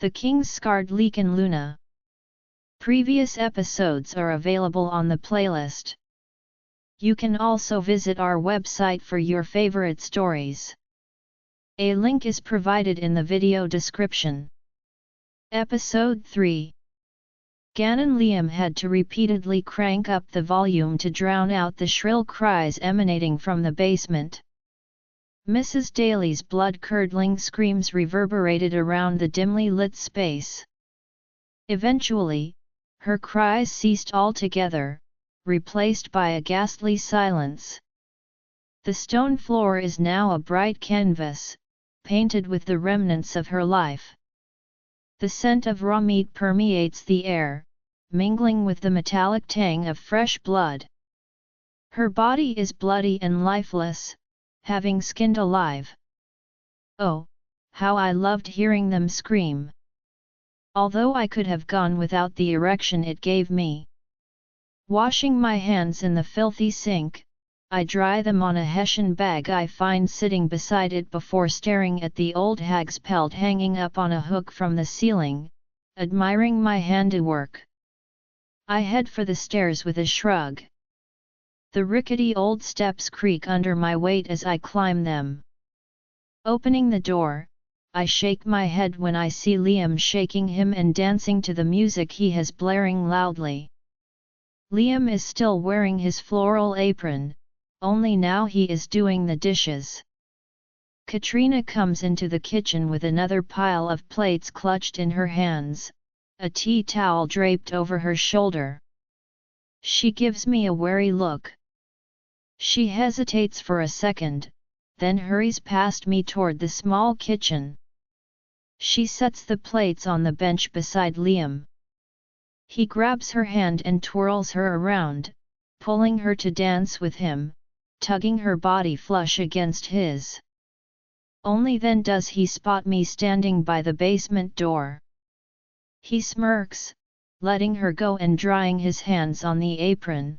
The King's Scarred Leakin Luna. Previous episodes are available on the playlist. You can also visit our website for your favorite stories. A link is provided in the video description. Episode 3. Ganon Liam had to repeatedly crank up the volume to drown out the shrill cries emanating from the basement. Mrs. Daly's blood-curdling screams reverberated around the dimly lit space. Eventually, her cries ceased altogether, replaced by a ghastly silence. The stone floor is now a bright canvas, painted with the remnants of her life. The scent of raw meat permeates the air, mingling with the metallic tang of fresh blood. Her body is bloody and lifeless, having skinned alive. Oh, how I loved hearing them scream! Although I could have gone without the erection it gave me. Washing my hands in the filthy sink, I dry them on a hessian bag I find sitting beside it before staring at the old hag's pelt hanging up on a hook from the ceiling, admiring my handiwork. I head for the stairs with a shrug. The rickety old steps creak under my weight as I climb them. Opening the door, I shake my head when I see Liam shaking him and dancing to the music he has blaring loudly. Liam is still wearing his floral apron, only now he is doing the dishes. Katrina comes into the kitchen with another pile of plates clutched in her hands, a tea towel draped over her shoulder. She gives me a wary look. She hesitates for a second, then hurries past me toward the small kitchen. She sets the plates on the bench beside Liam. He grabs her hand and twirls her around, pulling her to dance with him, tugging her body flush against his. Only then does he spot me standing by the basement door. He smirks, letting her go and drying his hands on the apron.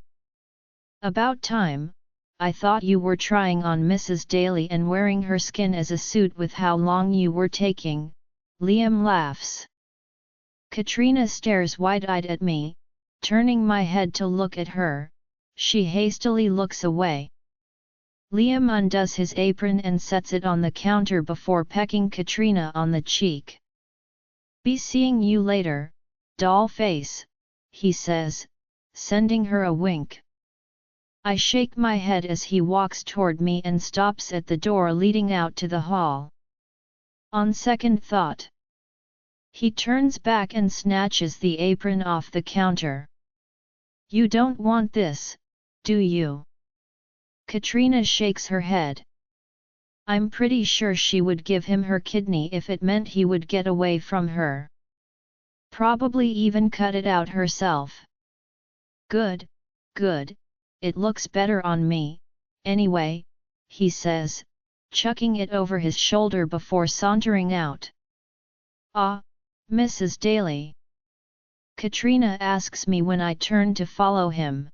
"About time. I thought you were trying on Mrs. Daly and wearing her skin as a suit with how long you were taking," Liam laughs. Katrina stares wide-eyed at me, turning my head to look at her. She hastily looks away. Liam undoes his apron and sets it on the counter before pecking Katrina on the cheek. "Be seeing you later, doll face," he says, sending her a wink. I shake my head as he walks toward me and stops at the door leading out to the hall. On second thought, he turns back and snatches the apron off the counter. "You don't want this, do you?" Katrina shakes her head. I'm pretty sure she would give him her kidney if it meant he would get away from her. Probably even cut it out herself. "Good, good, it looks better on me, anyway," he says, chucking it over his shoulder before sauntering out. "Ah, Mrs. Daly?" Katrina asks me when I turn to follow him.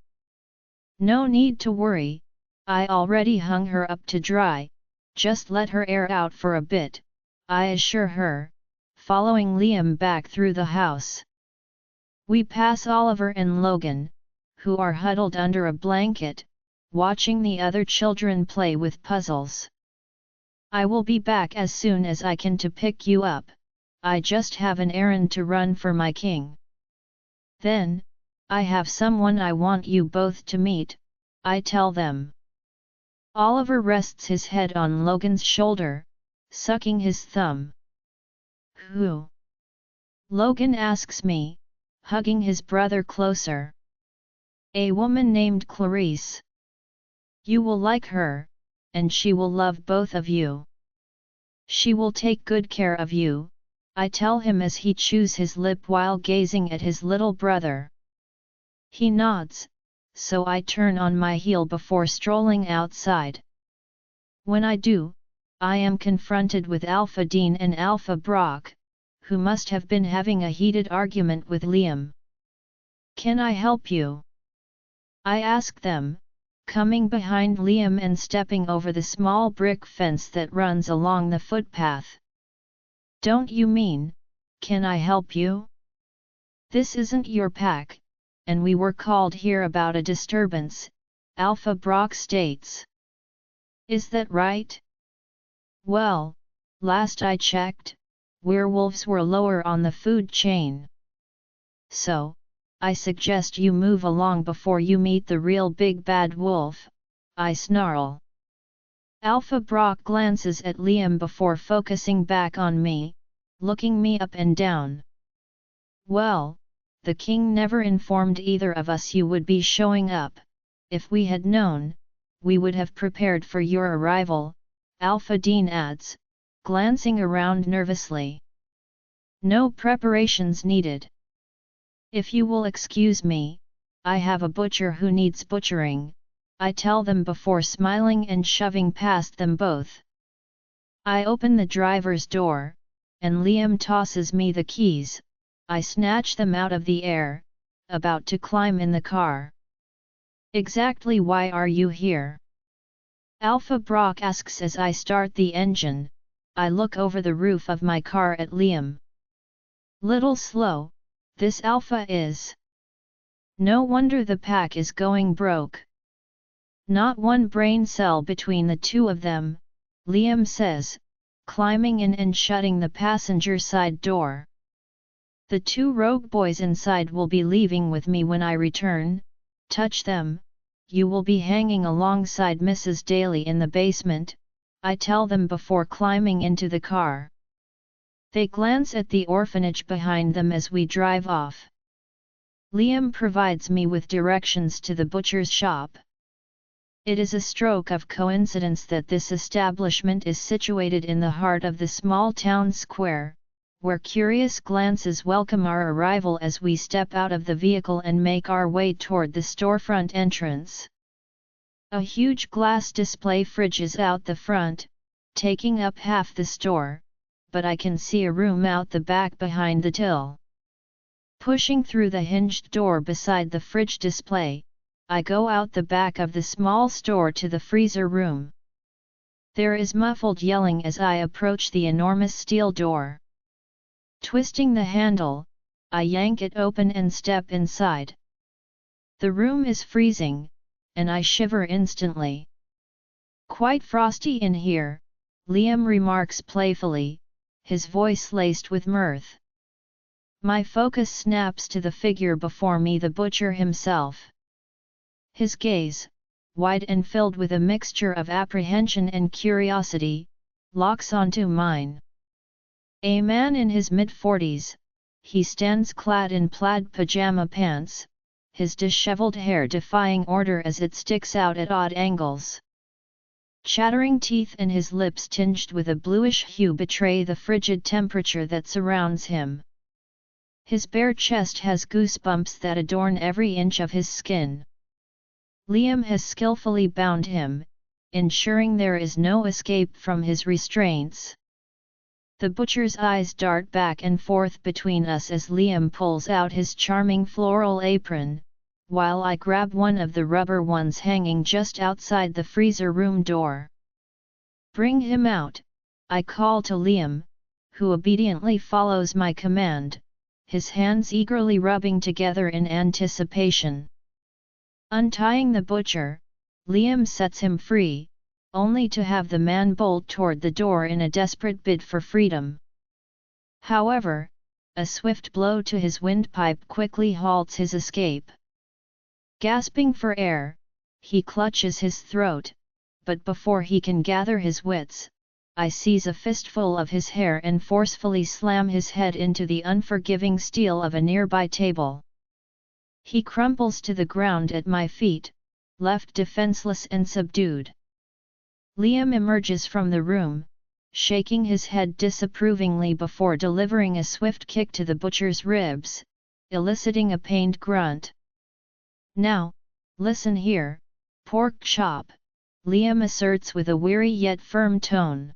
"No need to worry, I already hung her up to dry, just let her air out for a bit," I assure her, following Liam back through the house. We pass Oliver and Logan, who are huddled under a blanket, watching the other children play with puzzles. "I will be back as soon as I can to pick you up, I just have an errand to run for my king." "Then, I have someone I want you both to meet," I tell them. Oliver rests his head on Logan's shoulder, sucking his thumb. "Who?" Logan asks me, hugging his brother closer. "A woman named Clarice. You will like her, and she will love both of you. She will take good care of you," I tell him as he chews his lip while gazing at his little brother. He nods, so I turn on my heel before strolling outside. When I do, I am confronted with Alpha Dean and Alpha Brock, who must have been having a heated argument with Liam. "Can I help you?" I ask them, coming behind Liam and stepping over the small brick fence that runs along the footpath. "Don't you mean, Can I help you? This isn't your pack, and we were called here about a disturbance, Alpha Brock states. Is that right? Well, last I checked, werewolves were lower on the food chain. So, I suggest you move along before you meet the real big bad wolf, I snarl. Alpha Brock glances at Liam before focusing back on me, looking me up and down. Well, the king never informed either of us you would be showing up. If we had known, we would have prepared for your arrival, Alpha Dean adds, glancing around nervously. No preparations needed. If you will excuse me, I have a butcher who needs butchering, I tell them before smiling and shoving past them both. I open the driver's door, and Liam tosses me the keys. I snatch them out of the air, about to climb in the car. Exactly why are you here? Alpha Brock asks as I start the engine. I look over the roof of my car at Liam. Little slow, this Alpha is. No wonder the pack is going broke. Not one brain cell between the two of them, Liam says, climbing in and shutting the passenger side door. The two rogue boys inside will be leaving with me when I return. Touch them, you will be hanging alongside Mrs. Daly in the basement, I tell them before climbing into the car. They glance at the orphanage behind them as we drive off. Liam provides me with directions to the butcher's shop. It is a stroke of coincidence that this establishment is situated in the heart of the small town square, where curious glances welcome our arrival as we step out of the vehicle and make our way toward the storefront entrance. A huge glass display fridge is out the front, taking up half the store, but I can see a room out the back behind the till. Pushing through the hinged door beside the fridge display, I go out the back of the small store to the freezer room. There is muffled yelling as I approach the enormous steel door. Twisting the handle, I yank it open and step inside. The room is freezing, and I shiver instantly. Quite frosty in here, Liam remarks playfully, his voice laced with mirth. My focus snaps to the figure before me, the butcher himself. His gaze, wide and filled with a mixture of apprehension and curiosity, locks onto mine. A man in his mid-40s, he stands clad in plaid pajama pants, his disheveled hair defying order as it sticks out at odd angles. Chattering teeth and his lips tinged with a bluish hue betray the frigid temperature that surrounds him. His bare chest has goosebumps that adorn every inch of his skin. Liam has skillfully bound him, ensuring there is no escape from his restraints. The butcher's eyes dart back and forth between us as Liam pulls out his charming floral apron, while I grab one of the rubber ones hanging just outside the freezer room door. Bring him out, I call to Liam, who obediently follows my command, his hands eagerly rubbing together in anticipation. Untying the butcher, Liam sets him free, only to have the man bolt toward the door in a desperate bid for freedom. However, a swift blow to his windpipe quickly halts his escape. Gasping for air, he clutches his throat, but before he can gather his wits, I seize a fistful of his hair and forcefully slam his head into the unforgiving steel of a nearby table. He crumples to the ground at my feet, left defenseless and subdued. Liam emerges from the room, shaking his head disapprovingly before delivering a swift kick to the butcher's ribs, eliciting a pained grunt. Now, listen here, pork chop, Liam asserts with a weary yet firm tone.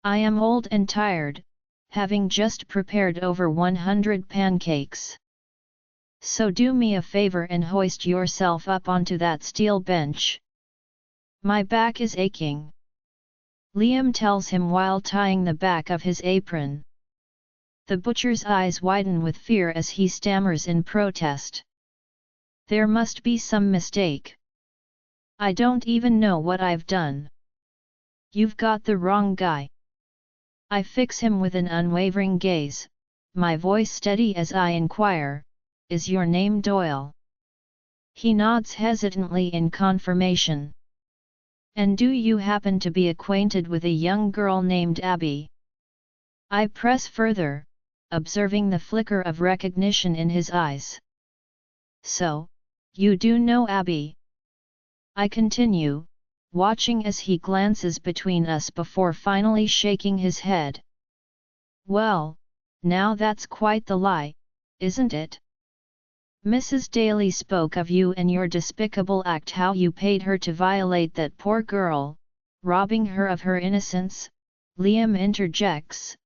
I am old and tired, having just prepared over 100 pancakes. So do me a favor and hoist yourself up onto that steel bench. My back is aching. Liam tells him while tying the back of his apron. The butcher's eyes widen with fear as he stammers in protest. There must be some mistake. I don't even know what I've done. You've got the wrong guy. I fix him with an unwavering gaze, my voice steady as I inquire, is your name Doyle? He nods hesitantly in confirmation. And do you happen to be acquainted with a young girl named Abby? I press further, observing the flicker of recognition in his eyes. So, you do know Abby? I continue, watching as he glances between us before finally shaking his head. Well, now that's quite the lie, isn't it? Mrs. Daly spoke of you and your despicable act, how you paid her to violate that poor girl, robbing her of her innocence, Liam interjects,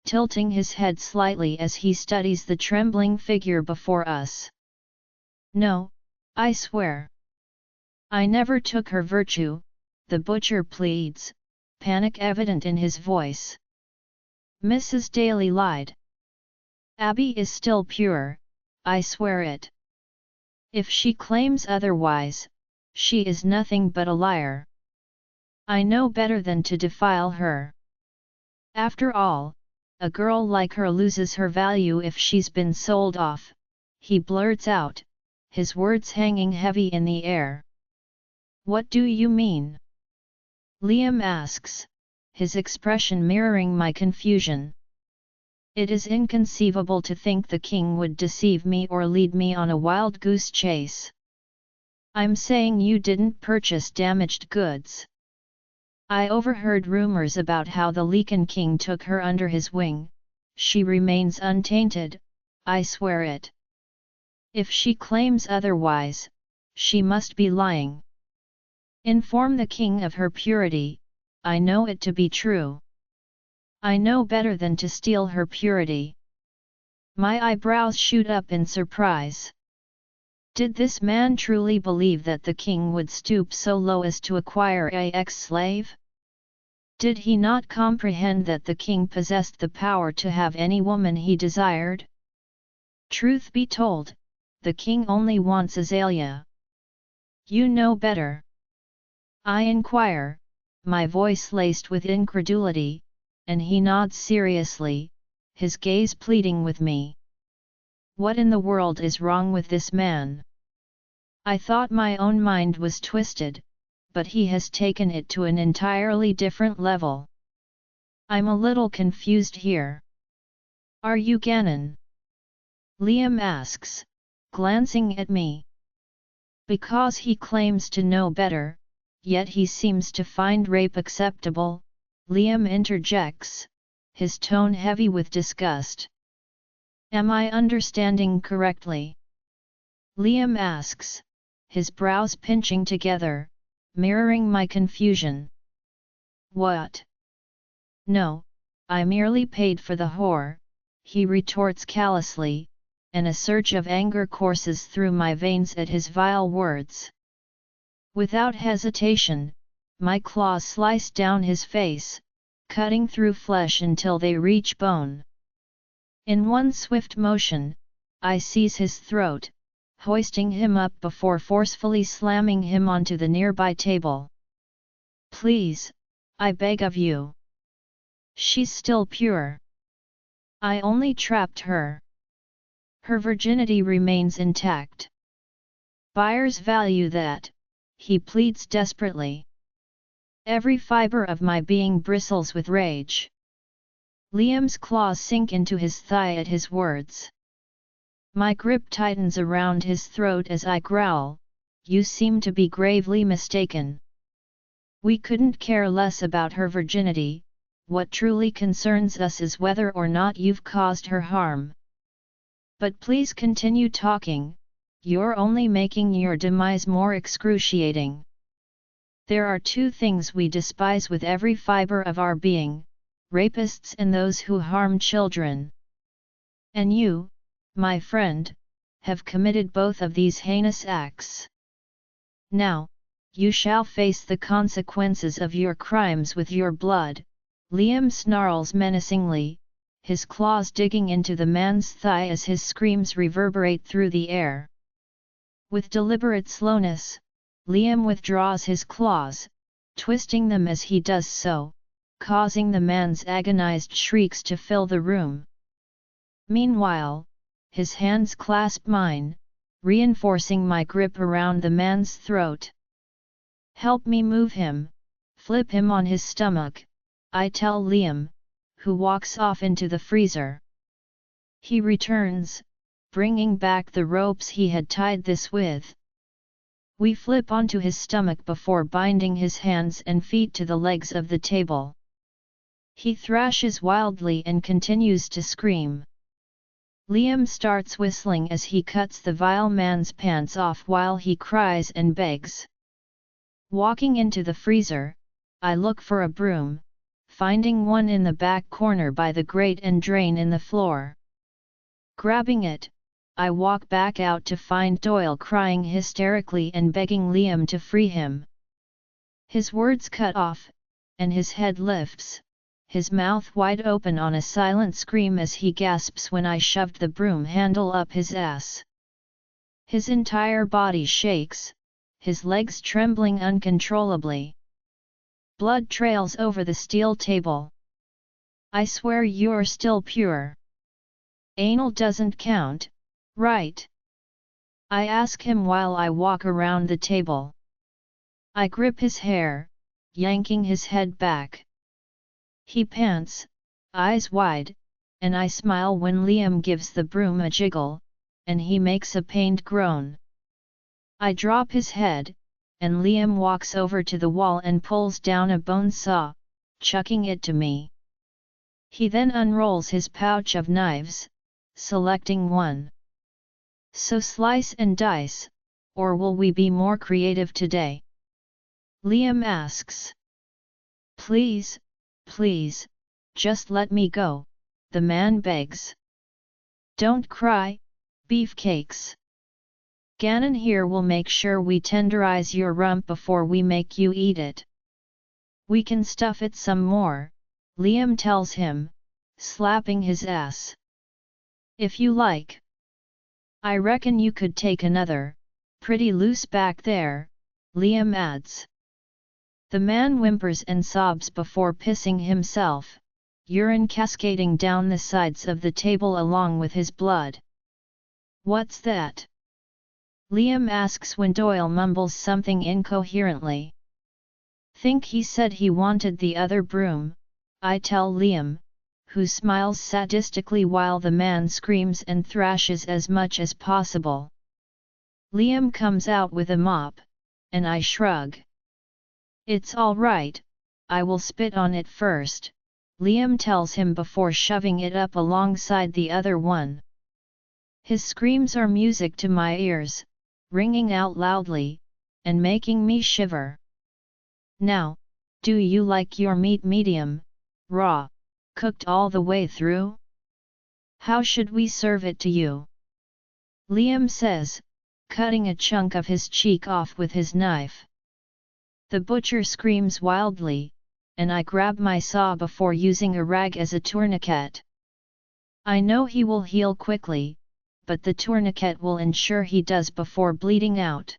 tilting his head slightly as he studies the trembling figure before us. No, I swear. I never took her virtue, the butcher pleads, panic evident in his voice. Mrs. Daly lied. Abby is still pure, I swear it. If she claims otherwise, she is nothing but a liar. I know better than to defile her. After all, a girl like her loses her value if she's been sold off, he blurts out, his words hanging heavy in the air. What do you mean? Liam asks, his expression mirroring my confusion. It is inconceivable to think the king would deceive me or lead me on a wild goose chase. I'm saying you didn't purchase damaged goods. I overheard rumors about how the Leaken king took her under his wing. She remains untainted, I swear it. If she claims otherwise, she must be lying. Inform the king of her purity, I know it to be true. I know better than to steal her purity. My eyebrows shoot up in surprise. Did this man truly believe that the king would stoop so low as to acquire a ex-slave? Did he not comprehend that the king possessed the power to have any woman he desired? Truth be told, the king only wants Azalea. You know better. I inquire, my voice laced with incredulity, and he nods seriously, his gaze pleading with me. What in the world is wrong with this man? I thought my own mind was twisted, but he has taken it to an entirely different level. I'm a little confused here. Are you Ganon? Liam asks, glancing at me. Because he claims to know better, yet he seems to find rape acceptable, Liam interjects, his tone heavy with disgust. Am I understanding correctly? Liam asks, his brows pinching together, mirroring my confusion. What? No, I merely paid for the whore, he retorts callously, and a surge of anger courses through my veins at his vile words. Without hesitation, my claws slice down his face, cutting through flesh until they reach bone. In one swift motion, I seize his throat, hoisting him up before forcefully slamming him onto the nearby table. Please, I beg of you. She's still pure. I only trapped her. Her virginity remains intact. Buyers value that, he pleads desperately. Every fiber of my being bristles with rage. Liam's claws sink into his thigh at his words. My grip tightens around his throat as I growl, you seem to be gravely mistaken. We couldn't care less about her virginity, what truly concerns us is whether or not you've caused her harm. But please continue talking, you're only making your demise more excruciating. There are two things we despise with every fiber of our being, rapists and those who harm children. And you, my friend, have committed both of these heinous acts. Now, you shall face the consequences of your crimes with your blood, Liam snarls menacingly, his claws digging into the man's thigh as his screams reverberate through the air. With deliberate slowness, Liam withdraws his claws, twisting them as he does so, causing the man's agonized shrieks to fill the room. Meanwhile, his hands clasp mine, reinforcing my grip around the man's throat. "Help me move him, flip him on his stomach," I tell Liam, who walks off into the freezer. He returns, bringing back the ropes he had tied this with. We flip onto his stomach before binding his hands and feet to the legs of the table. He thrashes wildly and continues to scream. Liam starts whistling as he cuts the vile man's pants off while he cries and begs. Walking into the freezer, I look for a broom, finding one in the back corner by the grate and drain in the floor. Grabbing it, I walk back out to find Doyle crying hysterically and begging Liam to free him. His words cut off, and his head lifts, his mouth wide open on a silent scream as he gasps when I shoved the broom handle up his ass. His entire body shakes, his legs trembling uncontrollably. Blood trails over the steel table. "I swear you're still pure. Anal doesn't count, right?" I ask him while I walk around the table. I grip his hair, yanking his head back. He pants, eyes wide, and I smile when Liam gives the broom a jiggle, and he makes a pained groan. I drop his head, and Liam walks over to the wall and pulls down a bone saw, chucking it to me. He then unrolls his pouch of knives, selecting one. "So slice and dice, or will we be more creative today?" Liam asks. "Please, please, just let me go," the man begs. "Don't cry, beefcakes. Gannon here will make sure we tenderize your rump before we make you eat it. We can stuff it some more," Liam tells him, slapping his ass. "If you like. I reckon you could take another, pretty loose back there," Liam adds. The man whimpers and sobs before pissing himself, urine cascading down the sides of the table along with his blood. "What's that?" Liam asks when Doyle mumbles something incoherently. "Think he said he wanted the other broom," I tell Liam, who smiles sadistically while the man screams and thrashes as much as possible. Liam comes out with a mop, and I shrug. "It's all right, I will spit on it first," Liam tells him before shoving it up alongside the other one. His screams are music to my ears, ringing out loudly, and making me shiver. "Now, do you like your meat medium, raw, cooked all the way through? How should we serve it to you?" Liam says, cutting a chunk of his cheek off with his knife. The butcher screams wildly, and I grab my saw before using a rag as a tourniquet. I know he will heal quickly, but the tourniquet will ensure he does before bleeding out.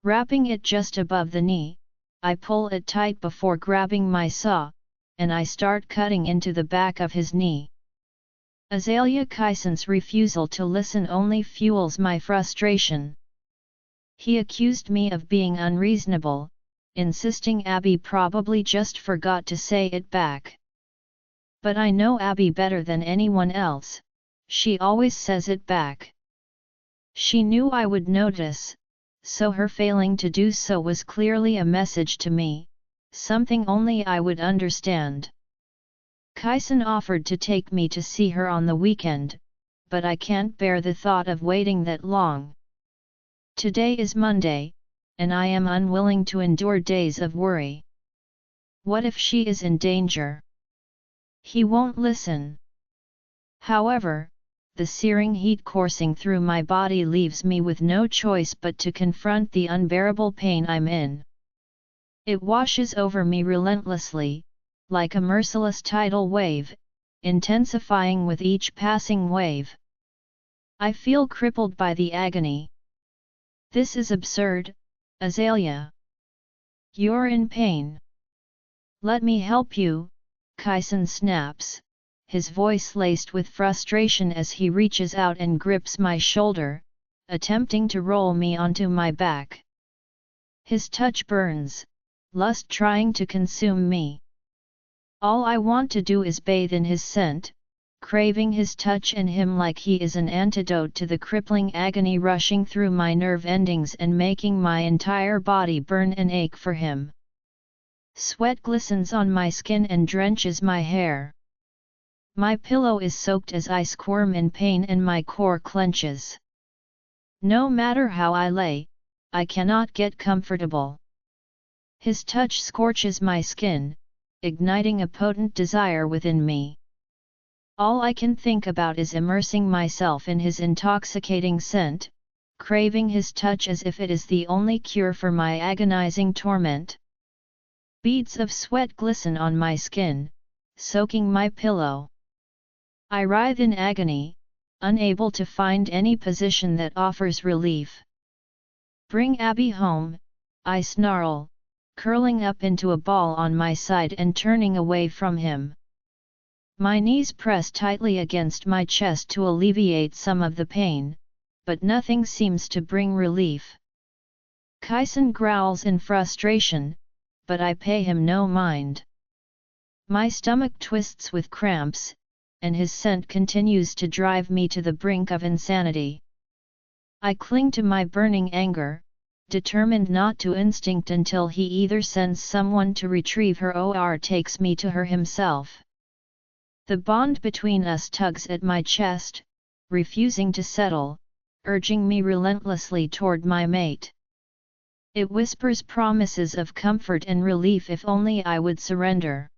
Wrapping it just above the knee, I pull it tight before grabbing my saw, and I start cutting into the back of his knee. Azalea Kyson's refusal to listen only fuels my frustration. He accused me of being unreasonable, insisting Abby probably just forgot to say it back. But I know Abby better than anyone else, she always says it back. She knew I would notice, so her failing to do so was clearly a message to me, something only I would understand. Kyson offered to take me to see her on the weekend, but I can't bear the thought of waiting that long. Today is Monday, and I am unwilling to endure days of worry. What if she is in danger? He won't listen. However, the searing heat coursing through my body leaves me with no choice but to confront the unbearable pain I'm in. It washes over me relentlessly, like a merciless tidal wave, intensifying with each passing wave. I feel crippled by the agony. This is absurd, Azalea. You're in pain. Let me help you, Kyson snaps, his voice laced with frustration as he reaches out and grips my shoulder, attempting to roll me onto my back. His touch burns, lust trying to consume me. All I want to do is bathe in his scent, craving his touch and him like he is an antidote to the crippling agony rushing through my nerve endings and making my entire body burn and ache for him. Sweat glistens on my skin and drenches my hair. My pillow is soaked as I squirm in pain and my core clenches. No matter how I lay, I cannot get comfortable. His touch scorches my skin, igniting a potent desire within me. All I can think about is immersing myself in his intoxicating scent, craving his touch as if it is the only cure for my agonizing torment. Beads of sweat glisten on my skin, soaking my pillow. I writhe in agony, unable to find any position that offers relief. Bring Abby home, I snarl, curling up into a ball on my side and turning away from him. My knees press tightly against my chest to alleviate some of the pain, but nothing seems to bring relief. Kyson growls in frustration, but I pay him no mind. My stomach twists with cramps, and his scent continues to drive me to the brink of insanity. I cling to my burning anger, determined not to instinct until he either sends someone to retrieve her or takes me to her himself. The bond between us tugs at my chest, refusing to settle, urging me relentlessly toward my mate. It whispers promises of comfort and relief if only I would surrender.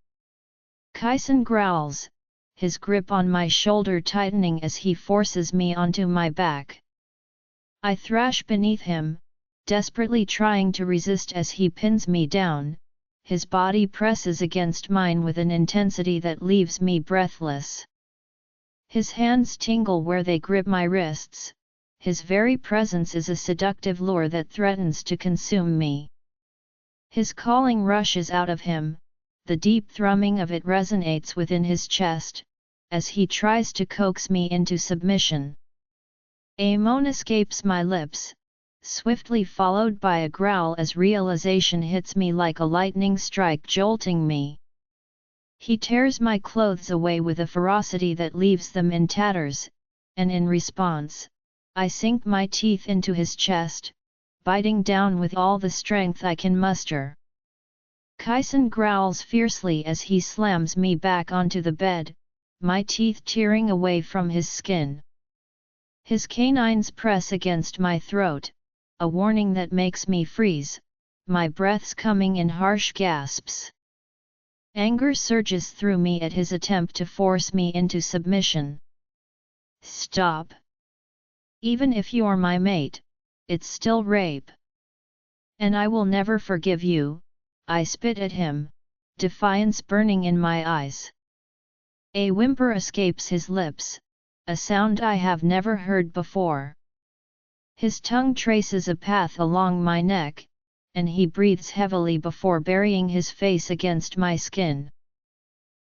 Kyson growls, his grip on my shoulder tightening as he forces me onto my back. I thrash beneath him, desperately trying to resist as he pins me down. His body presses against mine with an intensity that leaves me breathless. His hands tingle where they grip my wrists. His very presence is a seductive lure that threatens to consume me. His calling rushes out of him, the deep thrumming of it resonates within his chest, as he tries to coax me into submission. A moan escapes my lips, swiftly followed by a growl as realization hits me like a lightning strike, jolting me. He tears my clothes away with a ferocity that leaves them in tatters, and in response, I sink my teeth into his chest, biting down with all the strength I can muster. Kyson growls fiercely as he slams me back onto the bed, my teeth tearing away from his skin. His canines press against my throat, a warning that makes me freeze, my breaths coming in harsh gasps. Anger surges through me at his attempt to force me into submission. Stop. Even if you're my mate, it's still rape. And I will never forgive you, I spit at him, defiance burning in my eyes. A whimper escapes his lips, a sound I have never heard before. His tongue traces a path along my neck, and he breathes heavily before burying his face against my skin.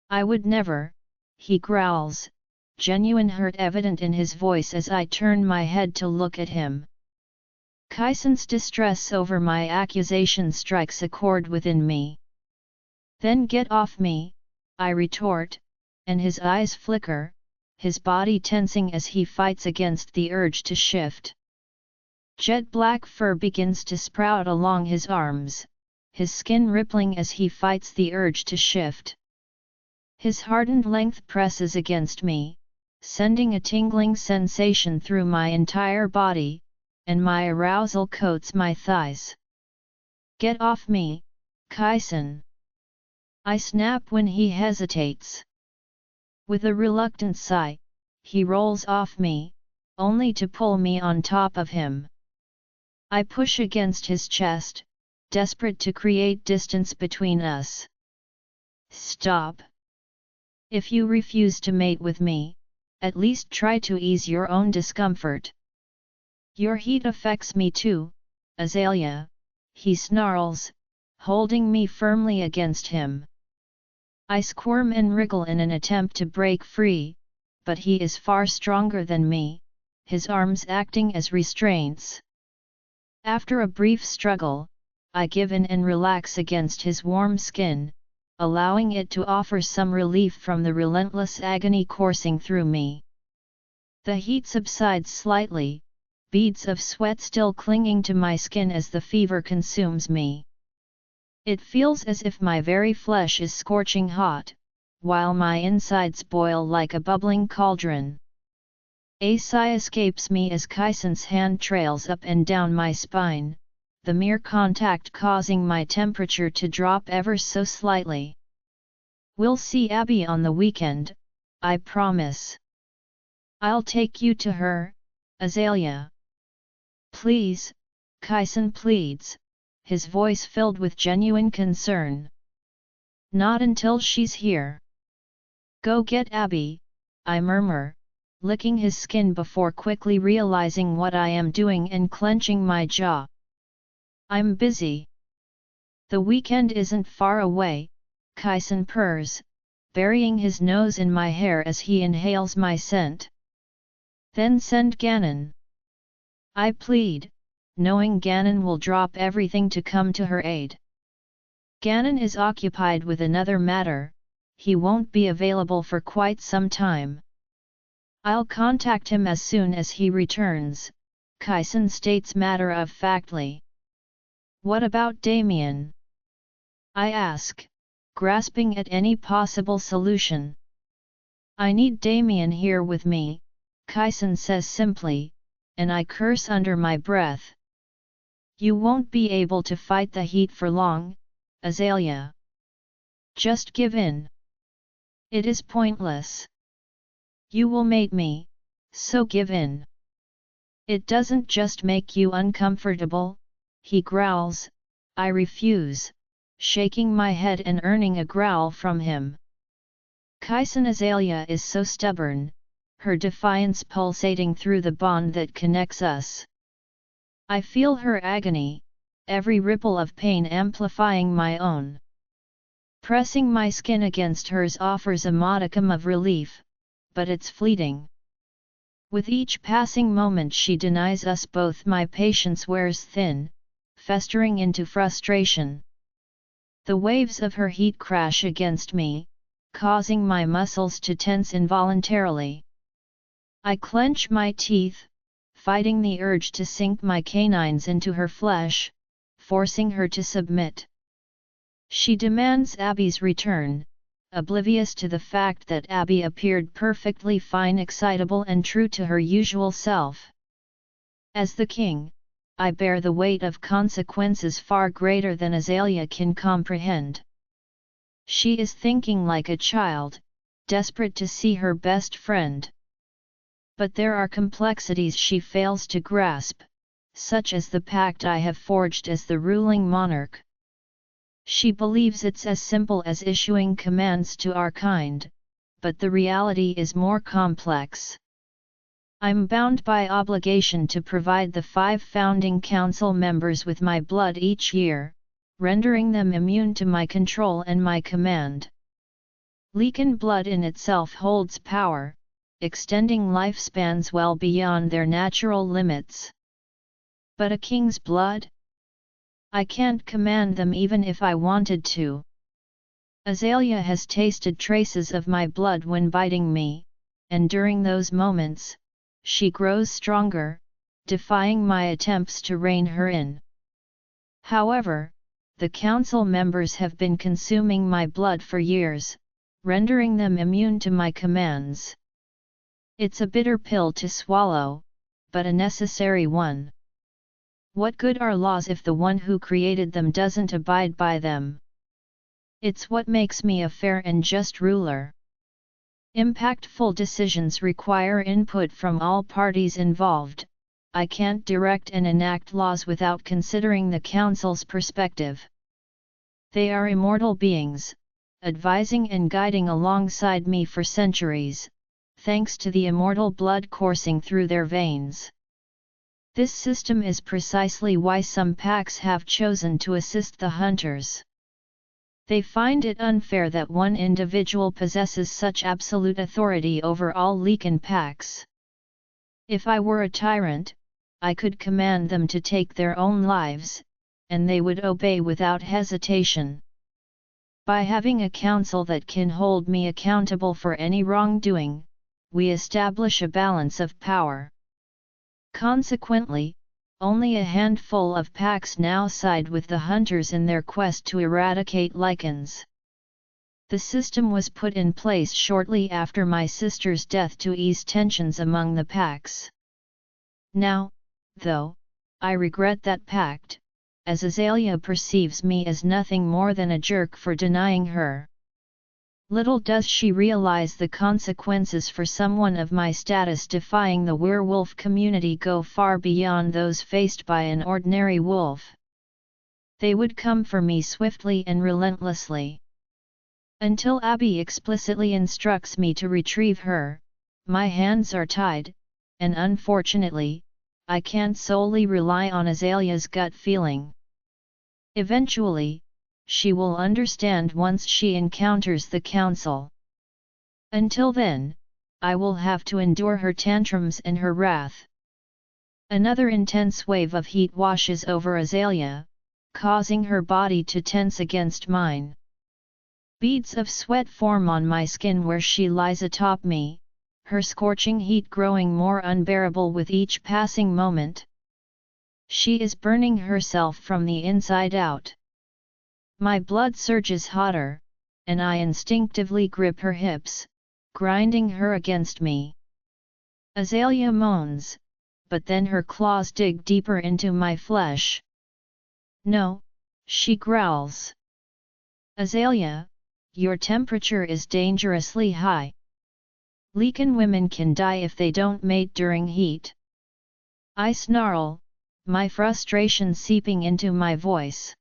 I would never, he growls, genuine hurt evident in his voice as I turn my head to look at him. Kyson's distress over my accusation strikes a chord within me. Then get off me, I retort, and his eyes flicker, his body tensing as he fights against the urge to shift. Jet black fur begins to sprout along his arms, his skin rippling as he fights the urge to shift. His hardened length presses against me, sending a tingling sensation through my entire body, and my arousal coats my thighs. Get off me, Kyson! I snap when he hesitates. With a reluctant sigh, he rolls off me, only to pull me on top of him. I push against his chest, desperate to create distance between us. Stop! If you refuse to mate with me, at least try to ease your own discomfort. Your heat affects me too, Azalea, he snarls, holding me firmly against him. I squirm and wriggle in an attempt to break free, but he is far stronger than me, his arms acting as restraints. After a brief struggle, I give in and relax against his warm skin, allowing it to offer some relief from the relentless agony coursing through me. The heat subsides slightly, beads of sweat still clinging to my skin as the fever consumes me. It feels as if my very flesh is scorching hot, while my insides boil like a bubbling cauldron. A sigh escapes me as Kyson's hand trails up and down my spine, the mere contact causing my temperature to drop ever so slightly. We'll see Abby on the weekend, I promise. I'll take you to her, Azalea. Please, Kyson pleads, his voice filled with genuine concern. Not until she's here. Go get Abby, I murmur, licking his skin before quickly realizing what I am doing and clenching my jaw. I'm busy. The weekend isn't far away, Kyson purrs, burying his nose in my hair as he inhales my scent. Then send Gannon. I plead, knowing Gannon will drop everything to come to her aid. Gannon is occupied with another matter, he won't be available for quite some time. I'll contact him as soon as he returns, Kyson states matter-of-factly. What about Damien? I ask, grasping at any possible solution. I need Damien here with me, Kyson says simply, and I curse under my breath. You won't be able to fight the heat for long, Azalea. Just give in. It is pointless. You will mate me, so give in. It doesn't just make you uncomfortable, he growls. I refuse, shaking my head and earning a growl from him. Kyson Azalea is so stubborn, her defiance pulsating through the bond that connects us. I feel her agony, every ripple of pain amplifying my own. Pressing my skin against hers offers a modicum of relief, but it's fleeting. With each passing moment she denies us both, my patience wears thin, festering into frustration. The waves of her heat crash against me, causing my muscles to tense involuntarily. I clench my teeth, fighting the urge to sink my canines into her flesh, forcing her to submit. She demands Abby's return, oblivious to the fact that Abby appeared perfectly fine, excitable and true to her usual self. As the king, I bear the weight of consequences far greater than Azalea can comprehend. She is thinking like a child, desperate to see her best friend. But there are complexities she fails to grasp, such as the pact I have forged as the ruling monarch. She believes it's as simple as issuing commands to our kind, but the reality is more complex. I'm bound by obligation to provide the 5 founding council members with my blood each year, rendering them immune to my control and my command. Leaken blood in itself holds power, extending lifespans well beyond their natural limits. But a king's blood? I can't command them even if I wanted to. Azalea has tasted traces of my blood when biting me, and during those moments, she grows stronger, defying my attempts to rein her in. However, the council members have been consuming my blood for years, rendering them immune to my commands. It's a bitter pill to swallow, but a necessary one. What good are laws if the one who created them doesn't abide by them? It's what makes me a fair and just ruler. Impactful decisions require input from all parties involved. I can't direct and enact laws without considering the council's perspective. They are immortal beings, advising and guiding alongside me for centuries, thanks to the immortal blood coursing through their veins. This system is precisely why some packs have chosen to assist the hunters. They find it unfair that one individual possesses such absolute authority over all Lycan packs. If I were a tyrant, I could command them to take their own lives, and they would obey without hesitation. By having a council that can hold me accountable for any wrongdoing, we establish a balance of power. Consequently, only a handful of packs now side with the hunters in their quest to eradicate Lycans. The system was put in place shortly after my sister's death to ease tensions among the packs. Now, though, I regret that pact, as Azalea perceives me as nothing more than a jerk for denying her. Little does she realize the consequences for someone of my status defying the werewolf community go far beyond those faced by an ordinary wolf. They would come for me swiftly and relentlessly. Until Abby explicitly instructs me to retrieve her, my hands are tied, and unfortunately, I can't solely rely on Azalea's gut feeling. Eventually, she will understand once she encounters the council. Until then, I will have to endure her tantrums and her wrath. Another intense wave of heat washes over Azalea, causing her body to tense against mine. Beads of sweat form on my skin where she lies atop me, her scorching heat growing more unbearable with each passing moment. She is burning herself from the inside out. My blood surges hotter, and I instinctively grip her hips, grinding her against me. Azalea moans, but then her claws dig deeper into my flesh. No, she growls. Azalea, your temperature is dangerously high. Lycan women can die if they don't mate during heat. I snarl, my frustration seeping into my voice.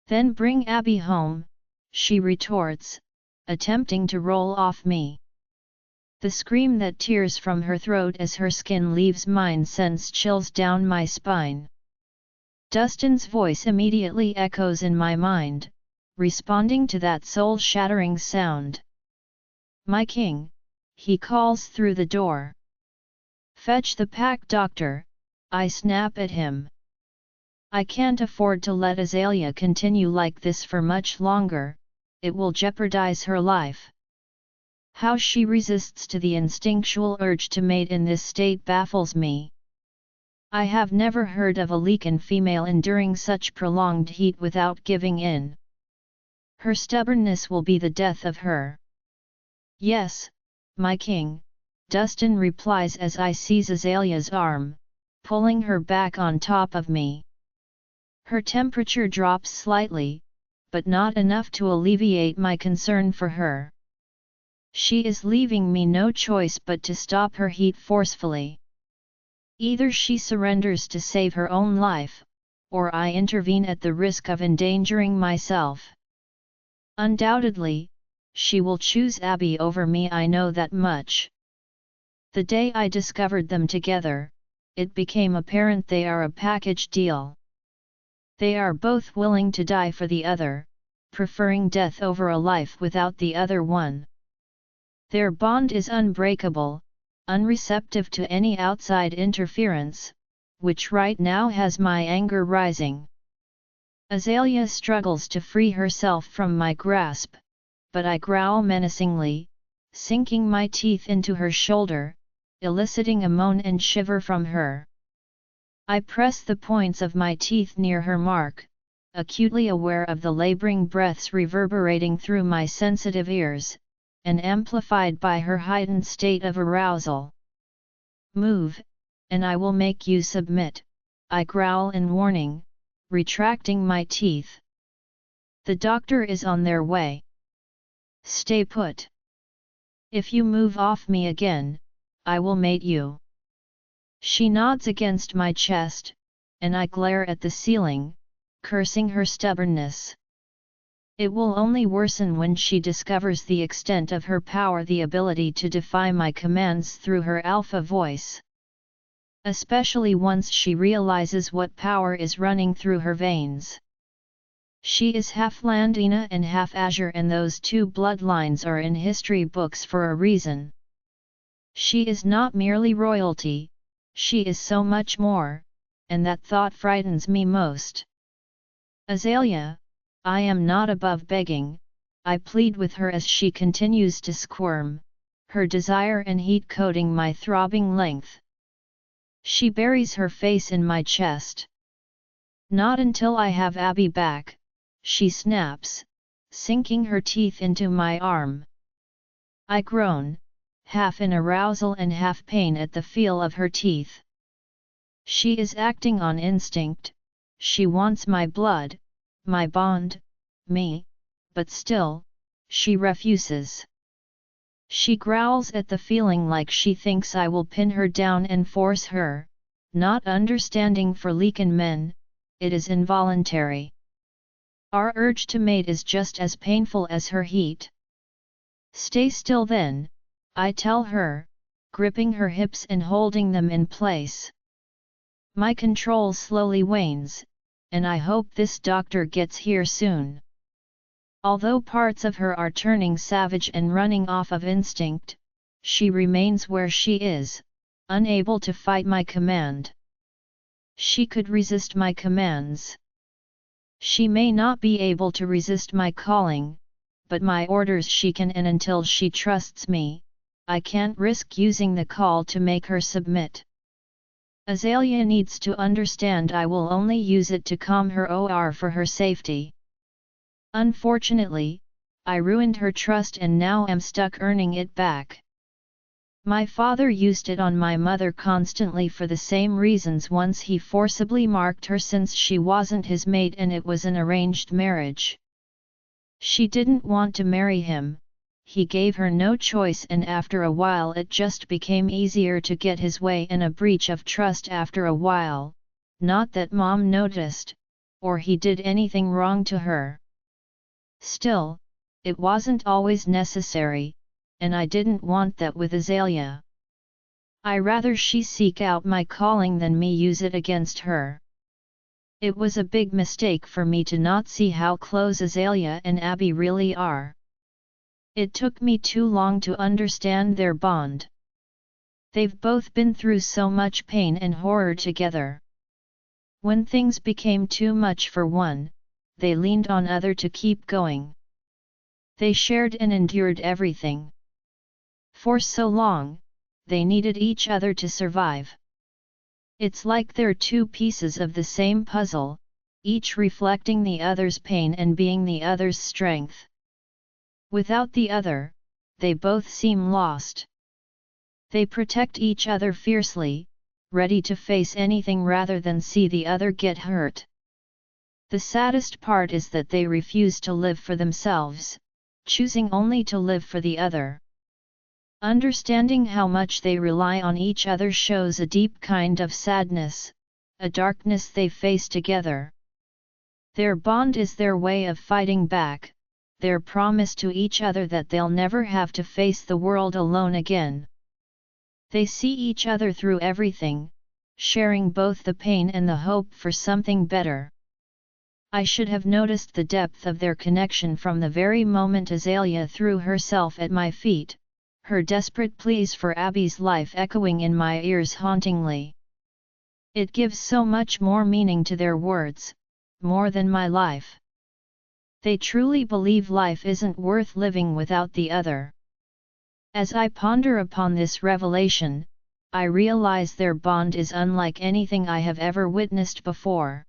Then bring Abby home, she retorts, attempting to roll off me. The scream that tears from her throat as her skin leaves mine sends chills down my spine. Dustin's voice immediately echoes in my mind, responding to that soul-shattering sound. My king, he calls through the door. Fetch the pack doctor, I snap at him. I can't afford to let Azalea continue like this for much longer, it will jeopardize her life. How she resists to the instinctual urge to mate in this state baffles me. I have never heard of a Lycan female enduring such prolonged heat without giving in. Her stubbornness will be the death of her. Yes, my king, Dustin replies as I seize Azalea's arm, pulling her back on top of me. Her temperature drops slightly, but not enough to alleviate my concern for her. She is leaving me no choice but to stop her heat forcefully. Either she surrenders to save her own life, or I intervene at the risk of endangering myself. Undoubtedly, she will choose Abby over me, I know that much. The day I discovered them together, it became apparent they are a package deal. They are both willing to die for the other, preferring death over a life without the other one. Their bond is unbreakable, unreceptive to any outside interference, which right now has my anger rising. Azalea struggles to free herself from my grasp, but I growl menacingly, sinking my teeth into her shoulder, eliciting a moan and shiver from her. I press the points of my teeth near her mark, acutely aware of the laboring breaths reverberating through my sensitive ears, and amplified by her heightened state of arousal. Move, and I will make you submit, I growl in warning, retracting my teeth. The doctor is on their way. Stay put. If you move off me again, I will mate you. She nods against my chest, and I glare at the ceiling, cursing her stubbornness. It will only worsen when she discovers the extent of her power, the ability to defy my commands through her alpha voice. Especially once she realizes what power is running through her veins. She is half Landina and half Azure, and those two bloodlines are in history books for a reason. She is not merely royalty, she is so much more, and that thought frightens me most. Azalea, I am not above begging, I plead with her as she continues to squirm, her desire and heat coating my throbbing length. She buries her face in my chest. Not until I have Abby back, she snaps, sinking her teeth into my arm. I groan, half in arousal and half pain at the feel of her teeth. She is acting on instinct, she wants my blood, my bond, me, but still, she refuses. She growls at the feeling like she thinks I will pin her down and force her, not understanding for Leakin men, it is involuntary. Our urge to mate is just as painful as her heat. Stay still then, I tell her, gripping her hips and holding them in place. My control slowly wanes, and I hope this doctor gets here soon. Although parts of her are turning savage and running off of instinct, she remains where she is, unable to fight my command. She could resist my commands. She may not be able to resist my calling, but my orders she can, and until she trusts me, I can't risk using the call to make her submit. Azalea needs to understand I will only use it to calm her or for her safety. Unfortunately, I ruined her trust and now am stuck earning it back. My father used it on my mother constantly for the same reasons. Once he forcibly marked her since she wasn't his mate and it was an arranged marriage. She didn't want to marry him, he gave her no choice, and after a while it just became easier to get his way and a breach of trust after a while, not that Mom noticed, or he did anything wrong to her. Still, it wasn't always necessary, and I didn't want that with Azalea. I rather she seek out my calling than me use it against her. It was a big mistake for me to not see how close Azalea and Abby really are. It took me too long to understand their bond. They've both been through so much pain and horror together. When things became too much for one, they leaned on other to keep going. They shared and endured everything. For so long, they needed each other to survive. It's like they're two pieces of the same puzzle, each reflecting the other's pain and being the other's strength. Without the other, they both seem lost. They protect each other fiercely, ready to face anything rather than see the other get hurt. The saddest part is that they refuse to live for themselves, choosing only to live for the other. Understanding how much they rely on each other shows a deep kind of sadness, a darkness they face together. Their bond is their way of fighting back, their promise to each other that they'll never have to face the world alone again. They see each other through everything, sharing both the pain and the hope for something better. I should have noticed the depth of their connection from the very moment Azalea threw herself at my feet, her desperate pleas for Abby's life echoing in my ears hauntingly. It gives so much more meaning to their words, more than my life. They truly believe life isn't worth living without the other. As I ponder upon this revelation, I realize their bond is unlike anything I have ever witnessed before.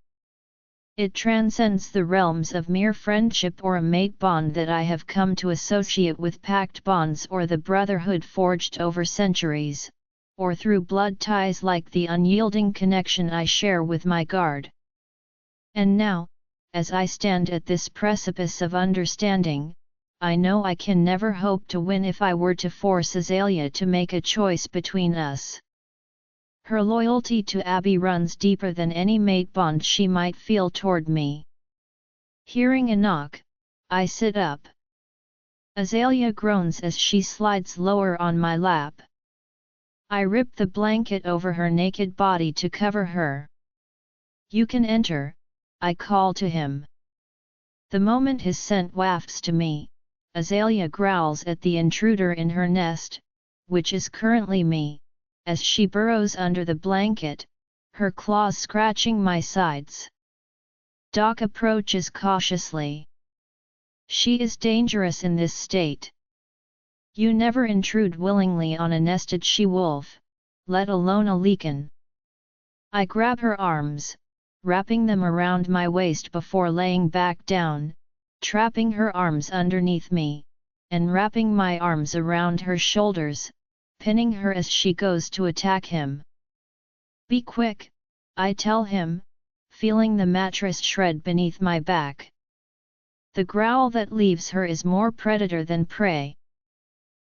It transcends the realms of mere friendship or a mate bond that I have come to associate with pact bonds or the brotherhood forged over centuries, or through blood ties like the unyielding connection I share with my guard. And now, as I stand at this precipice of understanding, I know I can never hope to win if I were to force Azalea to make a choice between us. Her loyalty to Abby runs deeper than any mate bond she might feel toward me. Hearing a knock, I sit up. Azalea groans as she slides lower on my lap. I rip the blanket over her naked body to cover her. You can enter, I call to him. The moment his scent wafts to me, Azalea growls at the intruder in her nest, which is currently me, as she burrows under the blanket, her claws scratching my sides. Doc approaches cautiously. She is dangerous in this state. You never intrude willingly on a nested she-wolf, let alone a Lycan. I grab her arms, wrapping them around my waist before laying back down, trapping her arms underneath me, and wrapping my arms around her shoulders, pinning her as she goes to attack him. Be quick, I tell him, feeling the mattress shred beneath my back. The growl that leaves her is more predator than prey.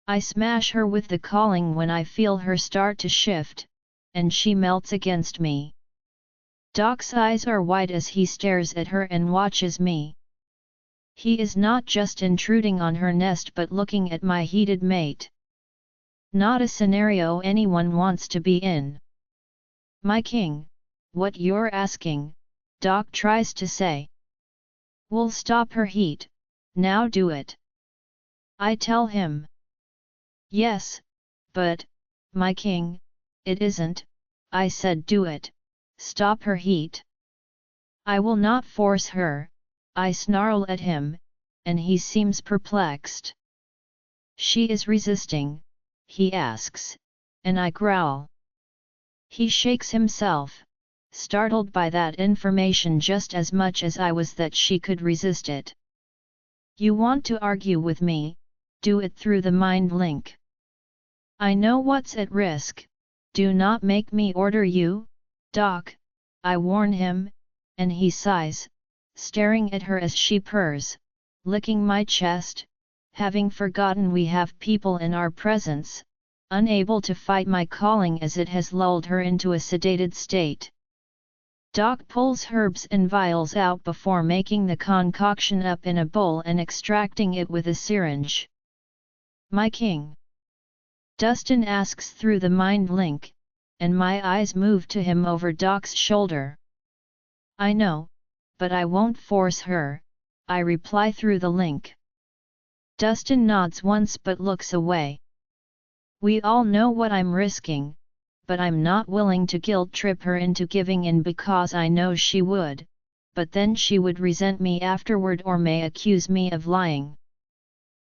I smash her with the calling when I feel her start to shift, and she melts against me. Doc's eyes are wide as he stares at her and watches me. He is not just intruding on her nest but looking at my heated mate. Not a scenario anyone wants to be in. My king, what you're asking, Doc tries to say. We'll stop her heat, now do it. I tell him. Yes, but, my king, it isn't, I said do it, stop her heat. I will not force her, I snarl at him, and he seems perplexed. She is resisting, he asks, and I growl. He shakes himself, startled by that information just as much as I was that she could resist it. You want to argue with me, do it through the mind link. I know what's at risk, do not make me order you, Doc, I warn him, and he sighs, staring at her as she purrs, licking my chest, having forgotten we have people in our presence, unable to fight my calling as it has lulled her into a sedated state. Doc pulls herbs and vials out before making the concoction up in a bowl and extracting it with a syringe. My king? Dustin asks through the mind link, and my eyes move to him over Doc's shoulder. I know, but I won't force her, I reply through the link. Dustin nods once but looks away. We all know what I'm risking, but I'm not willing to guilt trip her into giving in because I know she would, but then she would resent me afterward or may accuse me of lying.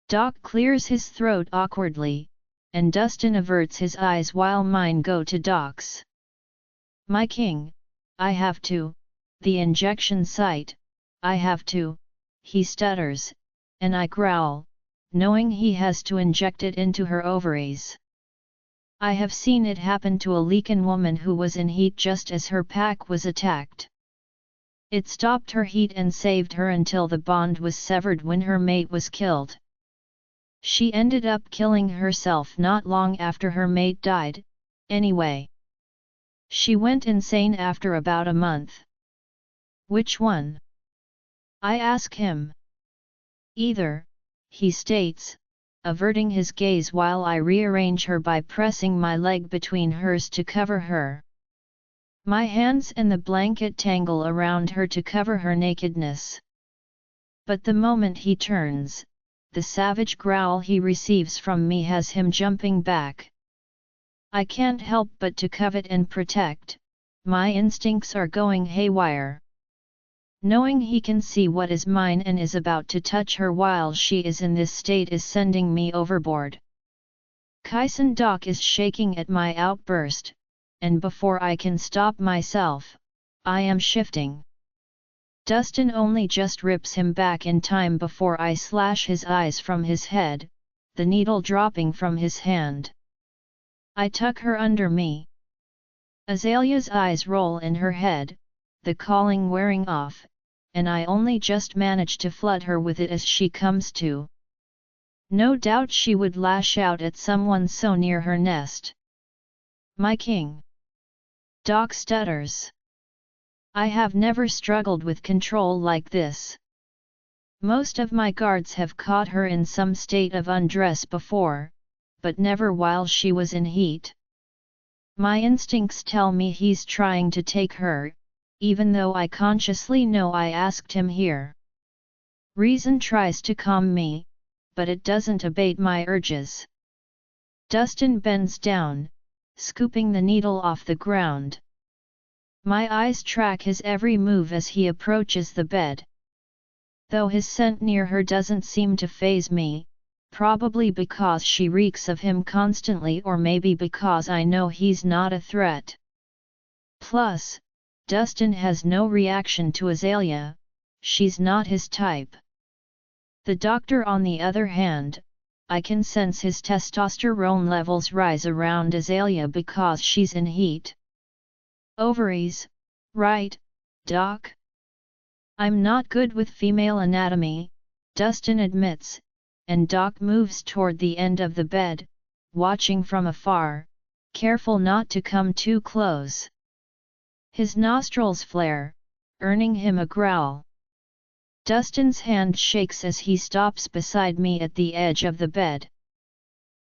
Doc clears his throat awkwardly, and Dustin averts his eyes while mine go to Doc's. My king, I have to, the injection site, I have to, he stutters, and I growl, knowing he has to inject it into her ovaries. I have seen it happen to a Lycan woman who was in heat just as her pack was attacked. It stopped her heat and saved her until the bond was severed when her mate was killed. She ended up killing herself not long after her mate died, anyway. She went insane after about a month. Which one? I ask him. Either, he states, averting his gaze while I rearrange her by pressing my leg between hers to cover her. My hands and the blanket tangle around her to cover her nakedness. But the moment he turns, the savage growl he receives from me has him jumping back. I can't help but to covet and protect, my instincts are going haywire. Knowing he can see what is mine and is about to touch her while she is in this state is sending me overboard. Kyson Doc is shaking at my outburst, and before I can stop myself, I am shifting. Dustin only just rips him back in time before I slash his eyes from his head, the needle dropping from his hand. I tuck her under me. Azalea's eyes roll in her head, the calling wearing off, and I only just manage to flood her with it as she comes to. No doubt she would lash out at someone so near her nest. My king. Doc stutters. I have never struggled with control like this. Most of my guards have caught her in some state of undress before, but never while she was in heat. My instincts tell me he's trying to take her, even though I consciously know I asked him here. Reason tries to calm me, but it doesn't abate my urges. Dustin bends down, scooping the needle off the ground. My eyes track his every move as he approaches the bed. Though his scent near her doesn't seem to faze me, probably because she reeks of him constantly, or maybe because I know he's not a threat. Plus, Dustin has no reaction to Azalea, she's not his type. The doctor, on the other hand, I can sense his testosterone levels rise around Azalea because she's in heat. Ovaries, right, Doc? I'm not good with female anatomy, Dustin admits, and Doc moves toward the end of the bed, watching from afar, careful not to come too close. His nostrils flare, earning him a growl. Dustin's hand shakes as he stops beside me at the edge of the bed.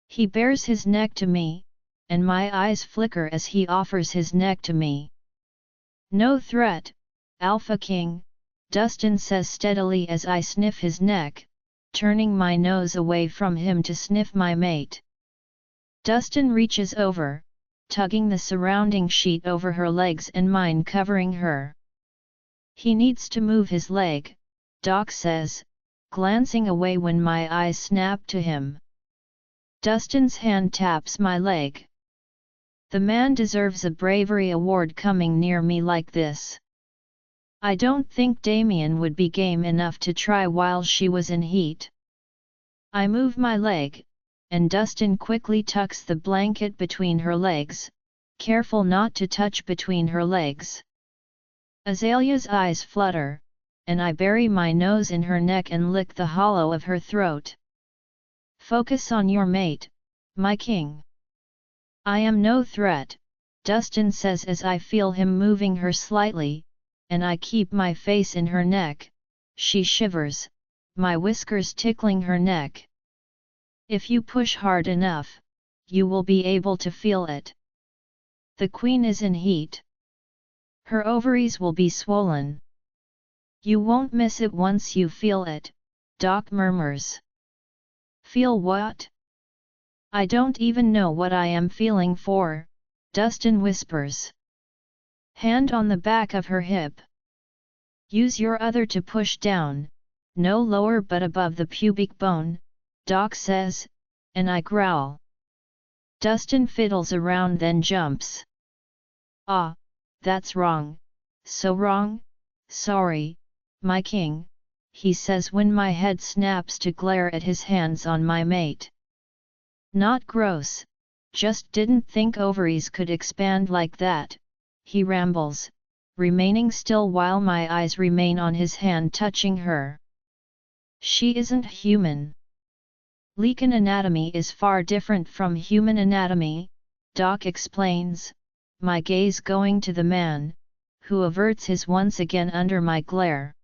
He bares his neck to me, and my eyes flicker as he offers his neck to me. No threat, Alpha King, Dustin says steadily as I sniff his neck, turning my nose away from him to sniff my mate. Dustin reaches over, tugging the surrounding sheet over her legs and mine covering her. He needs to move his leg, Doc says, glancing away when my eyes snap to him. Dustin's hand taps my leg. The man deserves a bravery award coming near me like this. I don't think Damien would be game enough to try while she was in heat. I move my leg, and Dustin quickly tucks the blanket between her legs, careful not to touch between her legs. Azalea's eyes flutter, and I bury my nose in her neck and lick the hollow of her throat. Focus on your mate, my king. I am no threat, Dustin says as I feel him moving her slightly, and I keep my face in her neck. She shivers, my whiskers tickling her neck. If you push hard enough, you will be able to feel it. The queen is in heat. Her ovaries will be swollen. You won't miss it once you feel it, Doc murmurs. Feel what? I don't even know what I am feeling for, Dustin whispers. Hand on the back of her hip. Use your other to push down, no lower but above the pubic bone, Doc says, and I growl. Dustin fiddles around then jumps. Ah, that's wrong, so wrong, sorry, my king, he says when my head snaps to glare at his hands on my mate. Not gross, just didn't think ovaries could expand like that, he rambles, remaining still while my eyes remain on his hand touching her. She isn't human. Lycan anatomy is far different from human anatomy, Doc explains, my gaze going to the man, who averts his once again under my glare.